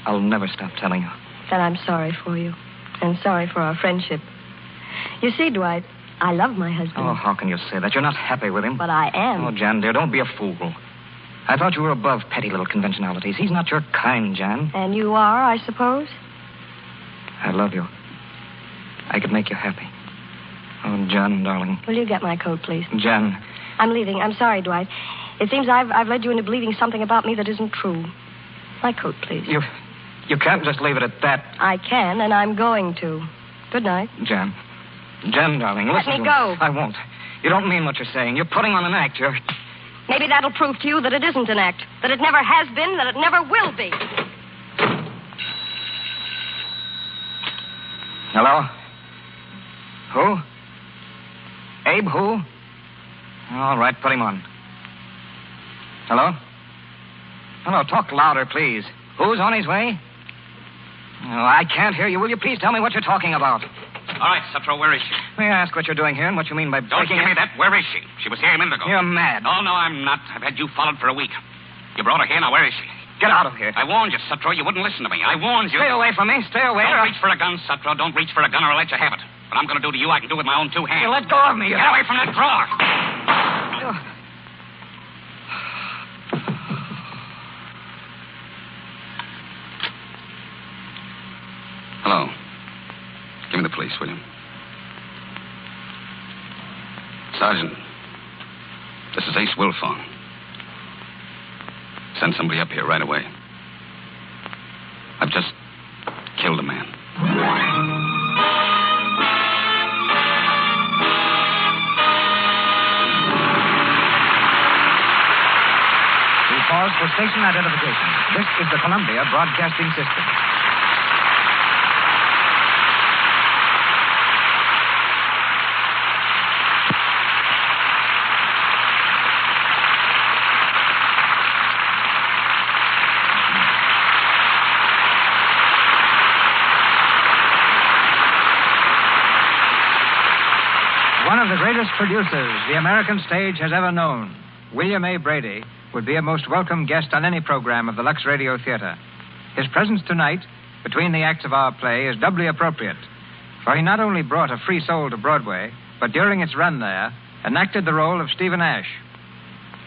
Speaker 3: I'll never stop telling you.
Speaker 5: Then I'm sorry for you. And sorry for our friendship. You see, Dwight, I love my husband.
Speaker 3: Oh, how can you say that? You're not happy with him.
Speaker 5: But I am.
Speaker 3: Oh, Jan, dear, don't be a fool. I thought you were above petty little conventionalities. He's not your kind, Jan.
Speaker 5: And you are, I suppose?
Speaker 3: I love you. I could make you happy. Oh, Jan, darling.
Speaker 5: Will you get my coat, please?
Speaker 3: Jan.
Speaker 5: I'm leaving. I'm sorry, Dwight. It seems I've led you into believing something about me that isn't true. My coat, please.
Speaker 3: You can't just leave it at that.
Speaker 5: I can, and I'm going to. Good night.
Speaker 3: Jan. Jan, darling, listen
Speaker 5: Let me
Speaker 3: to
Speaker 5: go.
Speaker 3: me. I won't. You don't mean what you're saying. You're putting on an act.
Speaker 5: Maybe that'll prove to you that it isn't an act, that it never has been, that it never will be.
Speaker 6: Hello? Who? Abe who? All right, put him on. Hello? Hello, talk louder, please. Who's on his way? Oh, I can't hear you. Will you please tell me what you're talking about?
Speaker 9: All right, Sutro, where is she?
Speaker 6: May I ask what you're doing here and what you mean by
Speaker 9: Don't
Speaker 6: breaking
Speaker 9: give me
Speaker 6: in?
Speaker 9: that. Where is she? She was here a minute ago.
Speaker 6: You're mad.
Speaker 9: Oh, no, I'm not. I've had you followed for a week. You brought her here. Now, where is she?
Speaker 6: Get out of here.
Speaker 9: I warned you, Sutro. You wouldn't listen to me. I warned you.
Speaker 6: Stay away from me. Stay away.
Speaker 9: Don't reach for a gun, Sutro. Don't reach for a gun or I'll let you have it. What I'm going to do to you, I can do with my own 2 hands.
Speaker 6: You let go of me.
Speaker 9: Get away from that drawer. Hello. Give me the police, will you? Sergeant, this is Ace Wilfong. Send somebody up here right away. I've just killed a man.
Speaker 2: We pause for station identification. This is the Columbia Broadcasting System. One of the greatest producers the American stage has ever known, William A. Brady, would be a most welcome guest on any program of the Lux Radio Theater. His presence tonight, between the acts of our play, is doubly appropriate, for he not only brought A Free Soul to Broadway, but during its run there, enacted the role of Stephen Ash.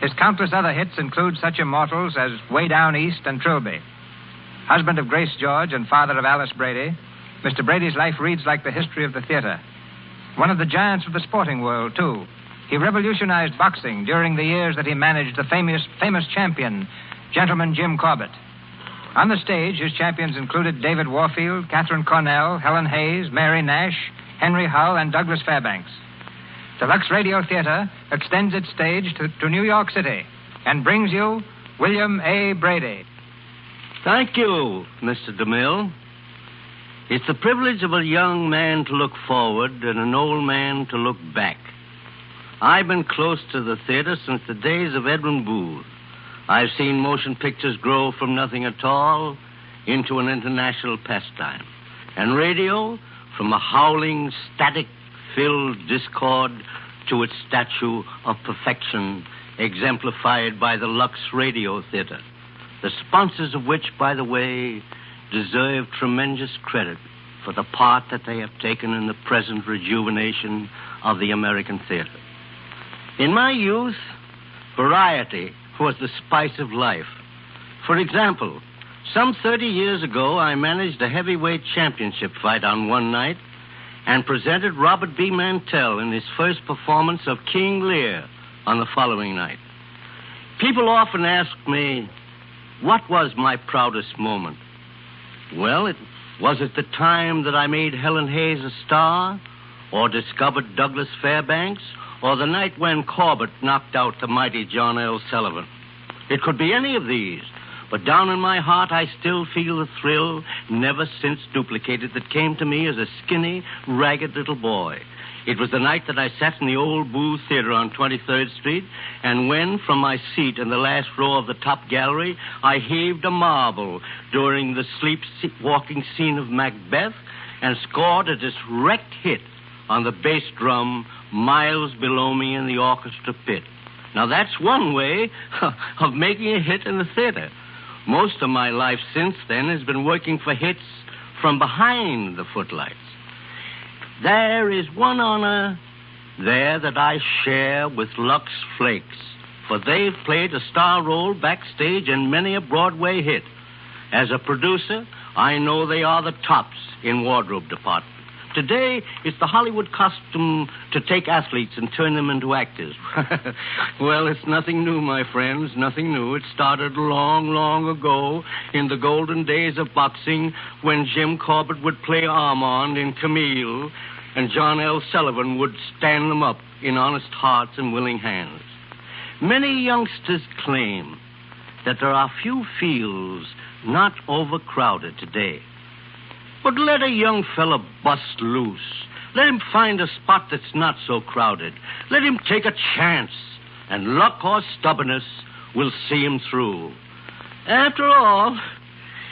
Speaker 2: His countless other hits include such immortals as Way Down East and Trilby. Husband of Grace George and father of Alice Brady, Mr. Brady's life reads like the history of the theater. One of the giants of the sporting world, too. He revolutionized boxing during the years that he managed the famous champion, Gentleman Jim Corbett. On the stage, his champions included David Warfield, Catherine Cornell, Helen Hayes, Mary Nash, Henry Hull, and Douglas Fairbanks. The Lux Radio Theater extends its stage to New York City and brings you William A. Brady.
Speaker 11: Thank you, Mr. DeMille. It's the privilege of a young man to look forward and an old man to look back. I've been close to the theater since the days of Edwin Booth. I've seen motion pictures grow from nothing at all into an international pastime. And radio, from a howling, static-filled discord to its statue of perfection, exemplified by the Lux Radio Theater, the sponsors of which, by the way, deserve tremendous credit for the part that they have taken in the present rejuvenation of the American theater. In my youth, variety was the spice of life. For example, some 30 years ago, I managed a heavyweight championship fight on one night and presented Robert B. Mantell in his first performance of King Lear on the following night. People often ask me, what was my proudest moment? Well, was it the time that I made Helen Hayes a star, or discovered Douglas Fairbanks, or the night when Corbett knocked out the mighty John L. Sullivan? It could be any of these, but down in my heart I still feel the thrill, never since duplicated, that came to me as a skinny, ragged little boy. It was the night that I sat in the old Booth Theater on 23rd Street, and when, from my seat in the last row of the top gallery, I heaved a marble during the sleep-walking scene of Macbeth and scored a direct hit on the bass drum miles below me in the orchestra pit. Now, that's one way of making a hit in the theater. Most of my life since then has been working for hits from behind the footlights. There is one honor there that I share with Lux Flakes, for they've played a star role backstage in many a Broadway hit. As a producer, I know they are the tops in wardrobe department. Today, it's the Hollywood custom to take athletes and turn them into actors. Well, it's nothing new, my friends, nothing new. It started long, long ago in the golden days of boxing when Jim Corbett would play Armand in Camille and John L. Sullivan would stand them up in honest hearts and willing hands. Many youngsters claim that there are few fields not overcrowded today. But let a young fella bust loose. Let him find a spot that's not so crowded. Let him take a chance, and luck or stubbornness will see him through. After all,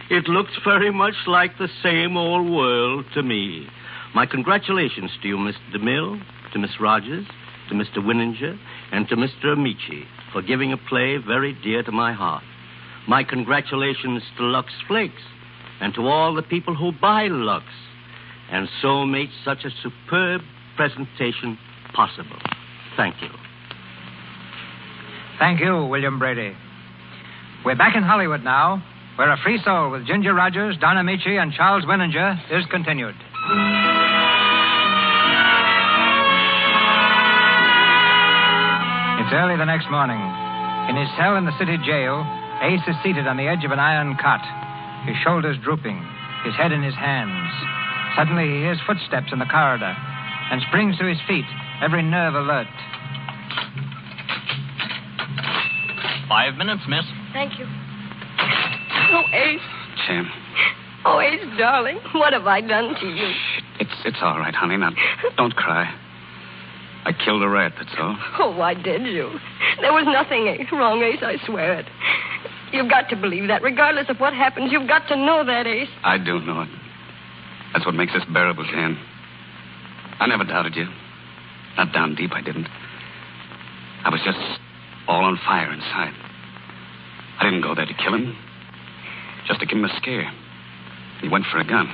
Speaker 11: it looks very much like the same old world to me. My congratulations to you, Mr. DeMille, to Miss Rogers, to Mr. Winninger, and to Mr. Amici for giving a play very dear to my heart. My congratulations to Lux Flakes and to all the people who buy Lux and so made such a superb presentation possible. Thank you.
Speaker 3: Thank you, William Brady. We're back in Hollywood now, where A Free Soul with Ginger Rogers, Don Amici, and Charles Winninger is continued. It's early the next morning. In his cell in the city jail, Ace is seated on the edge of an iron cot, his shoulders drooping, his head in his hands. Suddenly, he hears footsteps in the corridor and springs to his feet, every nerve alert.
Speaker 12: 5 minutes, miss.
Speaker 5: Thank you. Oh, Ace.
Speaker 9: Jim.
Speaker 5: Oh, Ace, darling, what have I done to you?
Speaker 9: It's all right, honey. Now, don't cry. I killed a rat, that's all.
Speaker 5: Oh, why did you? There was nothing wrong, Ace, I swear it. You've got to believe that. Regardless of what happens, you've got to know that, Ace.
Speaker 9: I do know it. That's what makes this bearable, Jan. I never doubted you. Not down deep, I didn't. I was just all on fire inside. I didn't go there to kill him. Just to give him a scare. He went for a gun.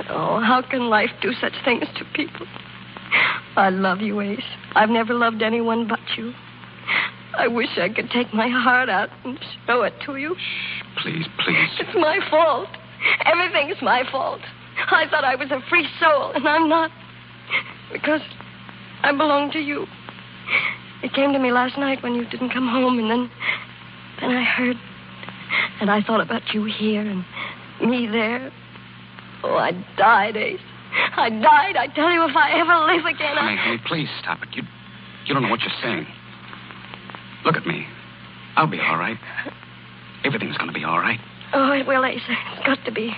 Speaker 5: Oh, how can life do such things to people? I love you, Ace. I've never loved anyone but you. I wish I could take my heart out and show it to you.
Speaker 9: Shh, please, please.
Speaker 5: It's my fault. Everything's my fault. I thought I was a free soul, and I'm not. Because I belong to you. It came to me last night when you didn't come home, and then I heard. And I thought about you here and me there. Oh, I died, Ace. I died. I tell you, if I ever live again,
Speaker 9: Honey, please stop it. You don't know what you're saying. Look at me. I'll be all right. Everything's going to be all right.
Speaker 5: Oh, it will, Ace. It's got to be.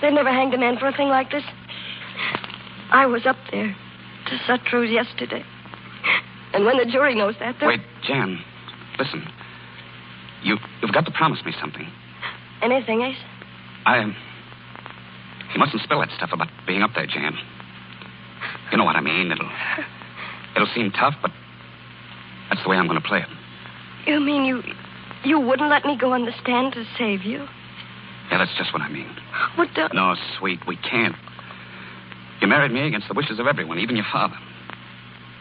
Speaker 5: They've never hanged a man for a thing like this. I was up there to Suttrose yesterday. And when the jury knows that, they're...
Speaker 9: Wait, Jan. Listen. You've got to promise me something.
Speaker 5: Anything, Ace?
Speaker 9: You mustn't spill that stuff about being up there, Jan. You know what I mean. It'll seem tough, but that's the way I'm going to play it.
Speaker 5: You mean you wouldn't let me go on the stand to save you?
Speaker 9: Yeah, that's just what I mean.
Speaker 5: What the...
Speaker 9: No, sweet, we can't. You married me against the wishes of everyone, even your father.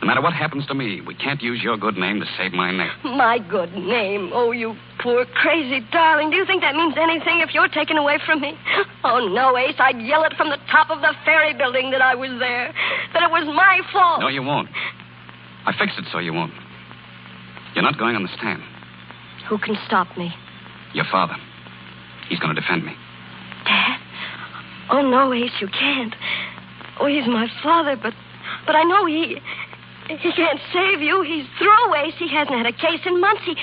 Speaker 9: No matter what happens to me, we can't use your good name to save my neck.
Speaker 5: My good name? Oh, you poor, crazy darling. Do you think that means anything if you're taken away from me? Oh, no, Ace. I'd yell it from the top of the ferry building that I was there. That it was my fault.
Speaker 9: No, you won't. I fixed it so you won't. You're not going on the stand.
Speaker 5: Who can stop me?
Speaker 9: Your father. He's going to defend me.
Speaker 5: Dad? Oh, no, Ace, you can't. Oh, he's my father, but I know he can't save you. He's through, Ace. He hasn't had a case in months. He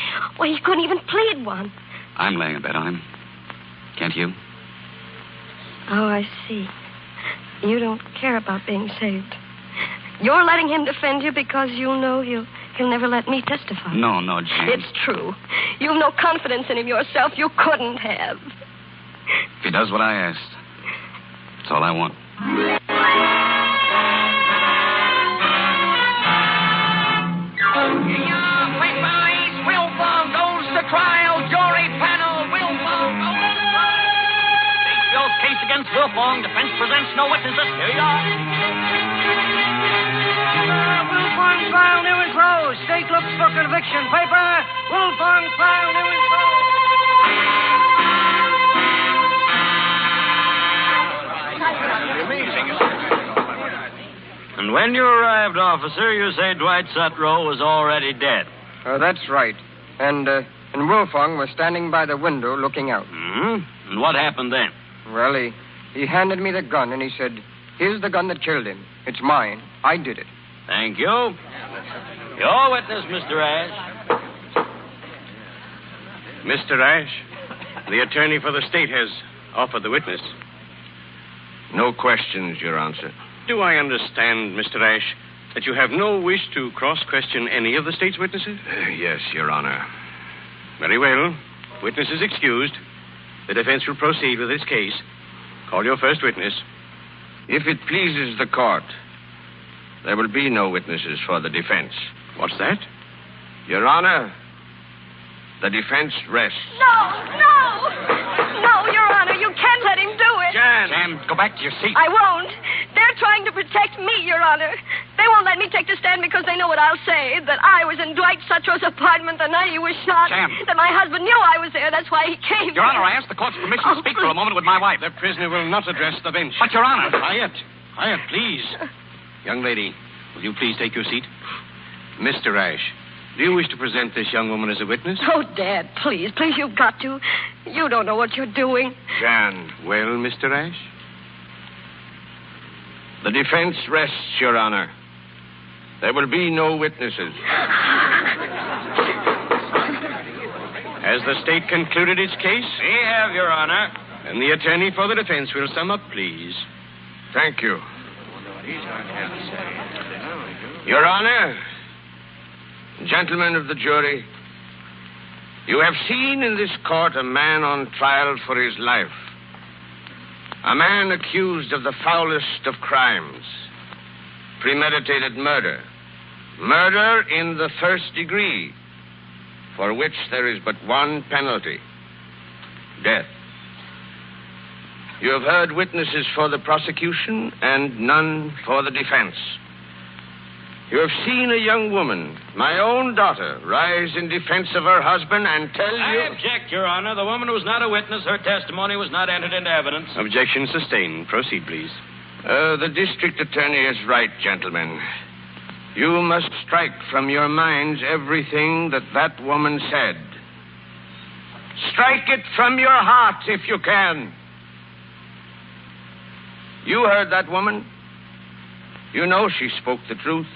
Speaker 5: couldn't even plead one.
Speaker 9: I'm laying a bet on him. Can't you?
Speaker 5: Oh, I see. You don't care about being saved. You're letting him defend you because you know he'll never let me testify.
Speaker 9: No, Jan.
Speaker 5: It's true. You've no confidence in him yourself. You couldn't have.
Speaker 9: If he does what I asked, that's all I want.
Speaker 13: Wilfong goes to trial. Jury panel. Wilfong goes to trial. State Bill's case against Wilfong. Defense presents no witnesses. Here you are.
Speaker 14: Wilfong's file new and closed. State looks for conviction. Paper. Wilfong's file new and closed.
Speaker 11: And when you arrived, officer, you say Dwight Sutro was already dead.
Speaker 15: That's right. And Wilfong was standing by the window looking out.
Speaker 11: And what happened then?
Speaker 15: Well, he handed me the gun and he said, "Here's the gun that killed him. It's mine. I did it."
Speaker 11: Thank you. Your witness, Mr. Ash.
Speaker 4: Mr. Ash, the attorney for the state has offered the witness.
Speaker 8: No questions, Your Honor.
Speaker 4: Do I understand, Mr. Ash, that you have no wish to cross-question any of the state's witnesses?
Speaker 8: Yes, Your Honor.
Speaker 4: Very well. Witness is excused. The defense will proceed with its case. Call your first witness.
Speaker 8: If it pleases the court, there will be no witnesses for the defense.
Speaker 4: What's that?
Speaker 8: Your Honor, the defense rests.
Speaker 5: No, Your Honor, you can't let him do it.
Speaker 9: Jan, go back to your seat.
Speaker 5: I won't. They're trying to protect me, Your Honor. They won't let me take the stand because they know what I'll say, that I was in Dwight Suttrow's apartment the night he was shot.
Speaker 9: Jan.
Speaker 5: That my husband knew I was there. That's why he came.
Speaker 9: Your Honor, I asked the court's permission to speak for a moment with my wife.
Speaker 4: The prisoner will not address the bench.
Speaker 9: But, Your Honor.
Speaker 4: Quiet, please. Young lady, will you please take your seat? Mr. Ash, do you wish to present this young woman as a witness?
Speaker 5: Oh, Dad, please, you've got to. You don't know what you're doing.
Speaker 8: Jan.
Speaker 4: Well, Mr. Ash?
Speaker 8: The defense rests, Your Honor. There will be no witnesses.
Speaker 4: Has the state concluded its case?
Speaker 8: We have, Your Honor.
Speaker 4: And the attorney for the defense will sum up, please.
Speaker 8: Thank you. Your Honor, gentlemen of the jury, you have seen in this court a man on trial for his life. A man accused of the foulest of crimes. Premeditated murder. Murder in the first degree, for which there is but one penalty. Death. You have heard witnesses for the prosecution and none for the defense. You have seen a young woman, my own daughter, rise in defense of her husband and tell you...
Speaker 13: I object, Your Honor. The woman was not a witness. Her testimony was not entered into evidence.
Speaker 4: Objection sustained. Proceed, please.
Speaker 8: The district attorney is right, gentlemen. You must strike from your minds everything that woman said. Strike it from your heart if you can. You heard that woman. You know she spoke the truth.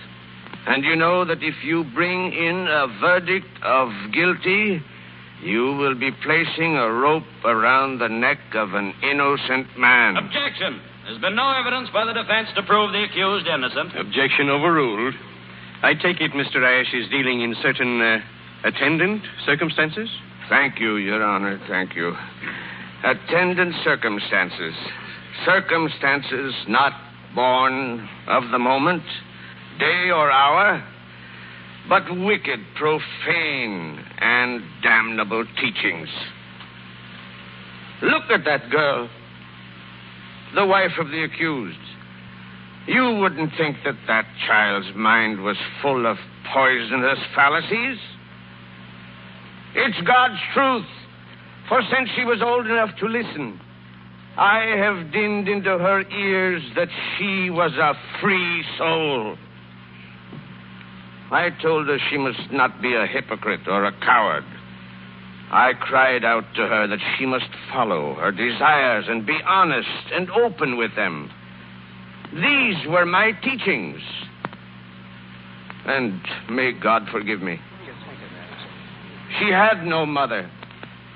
Speaker 8: And you know that if you bring in a verdict of guilty, you will be placing a rope around the neck of an innocent man.
Speaker 13: Objection. There's been no evidence by the defense to prove the accused innocent.
Speaker 4: Objection overruled. I take it Mr. Ash is dealing in certain attendant circumstances?
Speaker 8: Thank you, Your Honor. Thank you. Attendant circumstances. Circumstances not born of the moment, day or hour, but wicked, profane, and damnable teachings. Look at that girl, the wife of the accused. You wouldn't think that child's mind was full of poisonous fallacies. It's God's truth, for since she was old enough to listen, I have dinned into her ears that she was a free soul. I told her she must not be a hypocrite or a coward. I cried out to her that she must follow her desires and be honest and open with them. These were my teachings. And may God forgive me. She had no mother.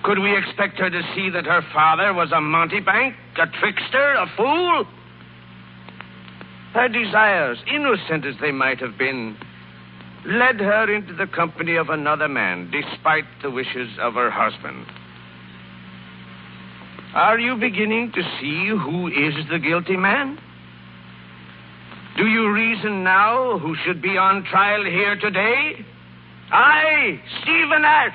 Speaker 8: Could we expect her to see that her father was a mountebank, a trickster, a fool? Her desires, innocent as they might have been, led her into the company of another man, despite the wishes of her husband. Are you beginning to see who is the guilty man? Do you reason now who should be on trial here today? I, Stephen Ash.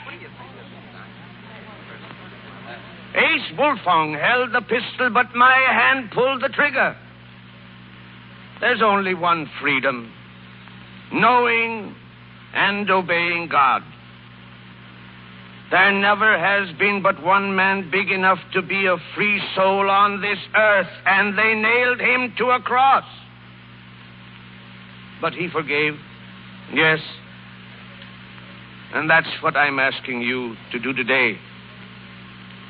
Speaker 8: Ace Wolfong held the pistol, but my hand pulled the trigger. There's only one freedom: knowing and obeying God. There never has been but one man big enough to be a free soul on this earth, and they nailed him to a cross. But he forgave. Yes. And that's what I'm asking you to do today.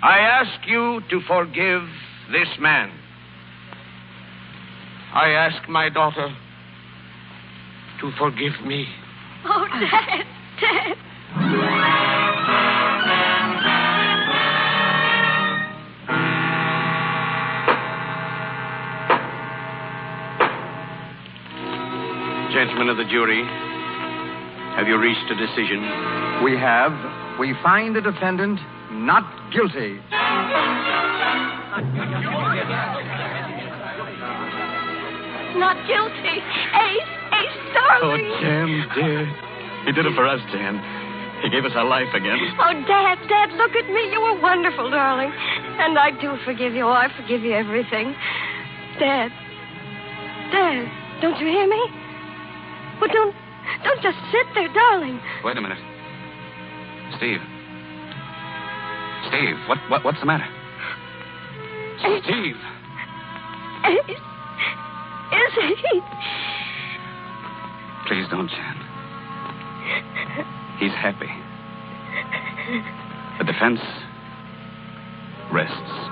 Speaker 8: I ask you to forgive this man. I ask my daughter to forgive me.
Speaker 5: Oh, Dad.
Speaker 4: Gentlemen of the jury, have you reached a decision?
Speaker 2: We have. We find the defendant not guilty.
Speaker 5: Not guilty. Ace, darling.
Speaker 16: Oh, Jan, dear. He did it for us, Jan. He gave us our life again.
Speaker 5: Oh, Dad, look at me. You were wonderful, darling. And I do forgive you. Oh, I forgive you everything. Dad, don't you hear me? Well, don't just sit there, darling.
Speaker 9: Wait a minute. Steve, what's the matter? Steve.
Speaker 5: Is he?
Speaker 9: Please don't, Jan. He's happy. The defense rests.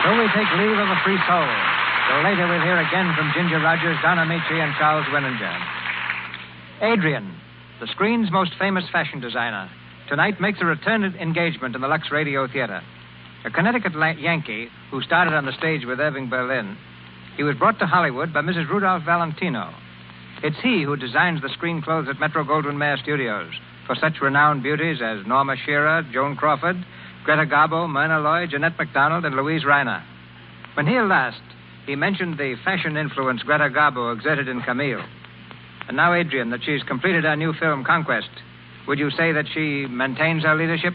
Speaker 3: So we take leave of a free soul. Till later we'll hear again from Ginger Rogers, Don Amici, and Charles Winninger. Adrian, the screen's most famous fashion designer, tonight makes a return engagement in the Lux Radio Theater. A Connecticut Yankee who started on the stage with Irving Berlin, he was brought to Hollywood by Mrs. Rudolph Valentino. It's he who designs the screen clothes at Metro-Goldwyn-Mayer Studios for such renowned beauties as Norma Shearer, Joan Crawford, Greta Garbo, Myrna Loy, Jeanette MacDonald, and Louise Reiner. When here last, he mentioned the fashion influence Greta Garbo exerted in Camille. And now, Adrian, that she's completed her new film, Conquest, would you say that she maintains her leadership?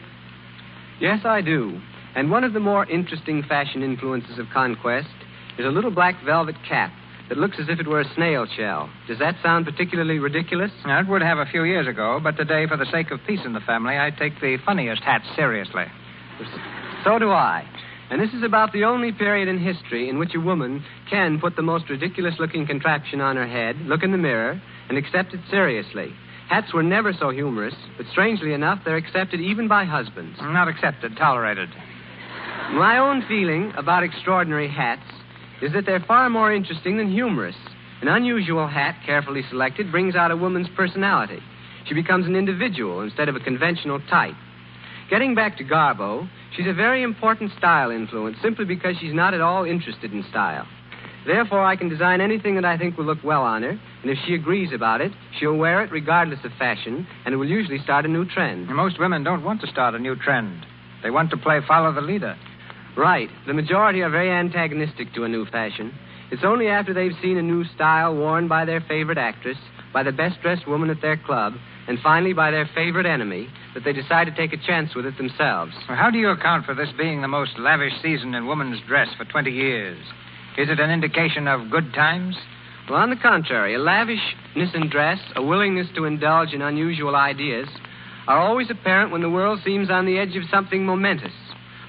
Speaker 17: Yes, I do. And one of the more interesting fashion influences of Conquest is a little black velvet cap that looks as if it were a snail shell. Does that sound particularly ridiculous?
Speaker 3: Now, it would have a few years ago, but today, for the sake of peace in the family, I take the funniest hats seriously.
Speaker 17: So do I. And this is about the only period in history in which a woman can put the most ridiculous-looking contraption on her head, look in the mirror, and accept it seriously. Hats were never so humorous, but strangely enough, they're accepted even by husbands.
Speaker 3: Not accepted, tolerated.
Speaker 17: My own feeling about extraordinary hats is that they're far more interesting than humorous. An unusual hat, carefully selected, brings out a woman's personality. She becomes an individual instead of a conventional type. Getting back to Garbo, she's a very important style influence simply because she's not at all interested in style. Therefore, I can design anything that I think will look well on her, and if she agrees about it, she'll wear it regardless of fashion, and it will usually start a new trend.
Speaker 3: Most women don't want to start a new trend. They want to play follow the leader.
Speaker 17: Right. The majority are very antagonistic to a new fashion. It's only after they've seen a new style worn by their favorite actress, by the best-dressed woman at their club, and finally by their favorite enemy, that they decide to take a chance with it themselves.
Speaker 3: Well, how do you account for this being the most lavish season in women's dress for 20 years? Is it an indication of good times?
Speaker 17: Well, on the contrary, a lavishness in dress, a willingness to indulge in unusual ideas, are always apparent when the world seems on the edge of something momentous.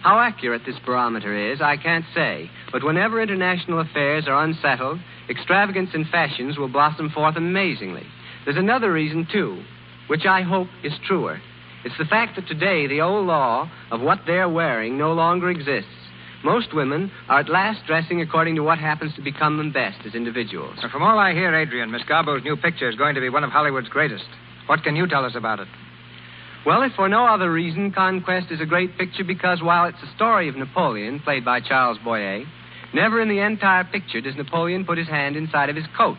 Speaker 17: How accurate this barometer is, I can't say, but whenever international affairs are unsettled, extravagance in fashions will blossom forth amazingly. There's another reason, too, which I hope is truer. It's the fact that today the old law of what they're wearing no longer exists. Most women are at last dressing according to what happens to become them best as individuals.
Speaker 3: From all I hear, Adrian, Miss Garbo's new picture is going to be one of Hollywood's greatest. What can you tell us about it?
Speaker 17: Well, if for no other reason, Conquest is a great picture because while it's a story of Napoleon, played by Charles Boyer, never in the entire picture does Napoleon put his hand inside of his coat.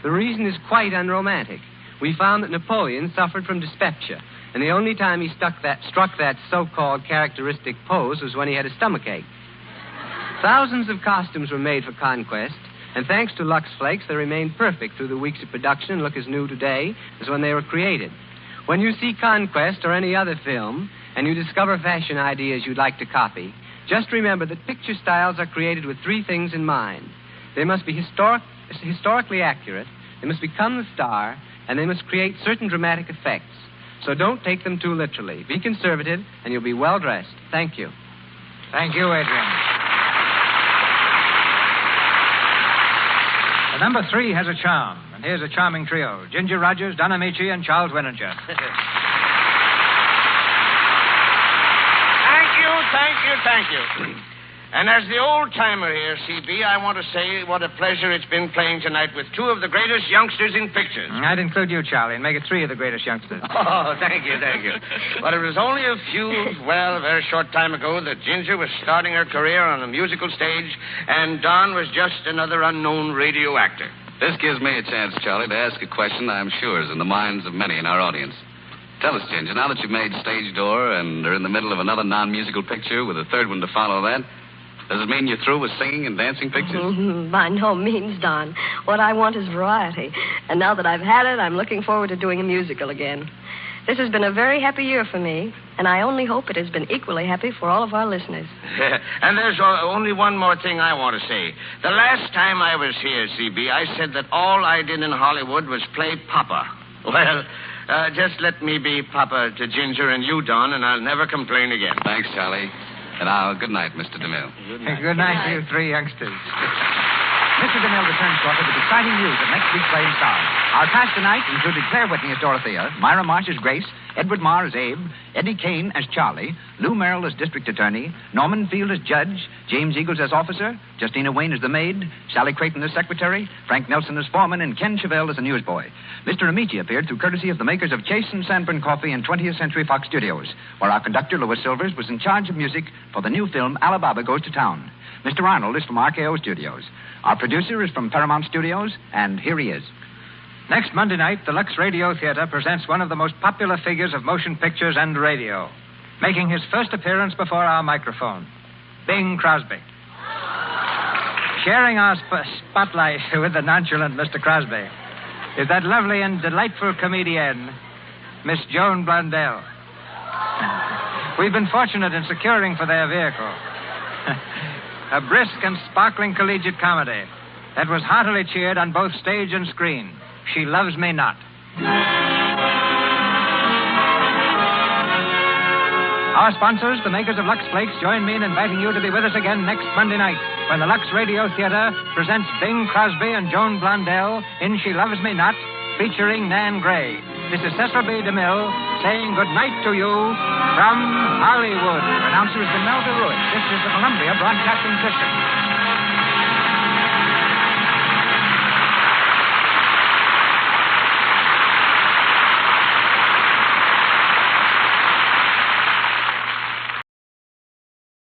Speaker 17: The reason is quite unromantic. We found that Napoleon suffered from dyspepsia, and the only time he struck that so-called characteristic pose was when he had a stomachache. Thousands of costumes were made for Conquest, and thanks to Lux Flakes, they remained perfect through the weeks of production and look as new today as when they were created. When you see Conquest or any other film, and you discover fashion ideas you'd like to copy, just remember that picture styles are created with three things in mind. They must be historically accurate, they must become the star, and they must create certain dramatic effects. So don't take them too literally. Be conservative, and you'll be well dressed. Thank you.
Speaker 3: Thank you, Adrian. The number 3 has a charm, and here's a charming trio: Ginger Rogers, Don Amici, and Charles Winninger.
Speaker 13: Thank you.
Speaker 8: And as the old-timer here, CB, I want to say what a pleasure it's been playing tonight with two of the greatest youngsters in pictures.
Speaker 3: I'd include you, Charlie, and make it three of the greatest youngsters.
Speaker 8: Oh, thank you. But it was only a very short time ago that Ginger was starting her career on a musical stage, and Don was just another unknown radio actor.
Speaker 9: This gives me a chance, Charlie, to ask a question I'm sure is in the minds of many in our audience. Tell us, Ginger, now that you've made Stage Door and are in the middle of another non-musical picture with a third one to follow that, does it mean you're through with singing and dancing pictures?
Speaker 5: By no means, Don. What I want is variety. And now that I've had it, I'm looking forward to doing a musical again. This has been a very happy year for me, and I only hope it has been equally happy for all of our listeners.
Speaker 8: And there's only one more thing I want to say. The last time I was here, CB, I said that all I did in Hollywood was play Papa. Well, just let me be Papa to Ginger and you, Don, and I'll never complain again.
Speaker 9: Thanks, Charlie. And now, good night, Mr. DeMille.
Speaker 3: Good night to you three youngsters. Mr. DeMille returns shortly with exciting news of next week's playing stars. Our cast tonight included Claire Whitney as Dorothea, Myra Marsh as Grace, Edward Marr as Abe, Eddie Kane as Charlie, Lou Merrill as District Attorney, Norman Field as Judge, James Eagles as Officer, Justina Wayne as the Maid, Sally Creighton as Secretary, Frank Nelson as Foreman, and Ken Chevelle as a newsboy. Mr. Amici appeared through courtesy of the makers of Chase and Sanborn Coffee in 20th Century Fox Studios, where our conductor, Louis Silvers, was in charge of music for the new film Alibaba Goes to Town. Mr. Arnold is from RKO Studios. Our producer is from Paramount Studios, and here he is. Next Monday night, the Lux Radio Theater presents one of the most popular figures of motion pictures and radio, making his first appearance before our microphone, Bing Crosby. Sharing our spotlight with the nonchalant Mr. Crosby is that lovely and delightful comedian, Miss Joan Blondell. We've been fortunate in securing for their vehicle a brisk and sparkling collegiate comedy that was heartily cheered on both stage and screen. She Loves Me Not. Our sponsors, the makers of Lux Flakes, join me in inviting you to be with us again next Monday night when the Lux Radio Theater presents Bing Crosby and Joan Blondell in She Loves Me Not, featuring Nan Gray. This is Cecil B. DeMille saying good night to you from Hollywood.
Speaker 2: Announcer has been Melba Ruiz. This is the Columbia Broadcasting System.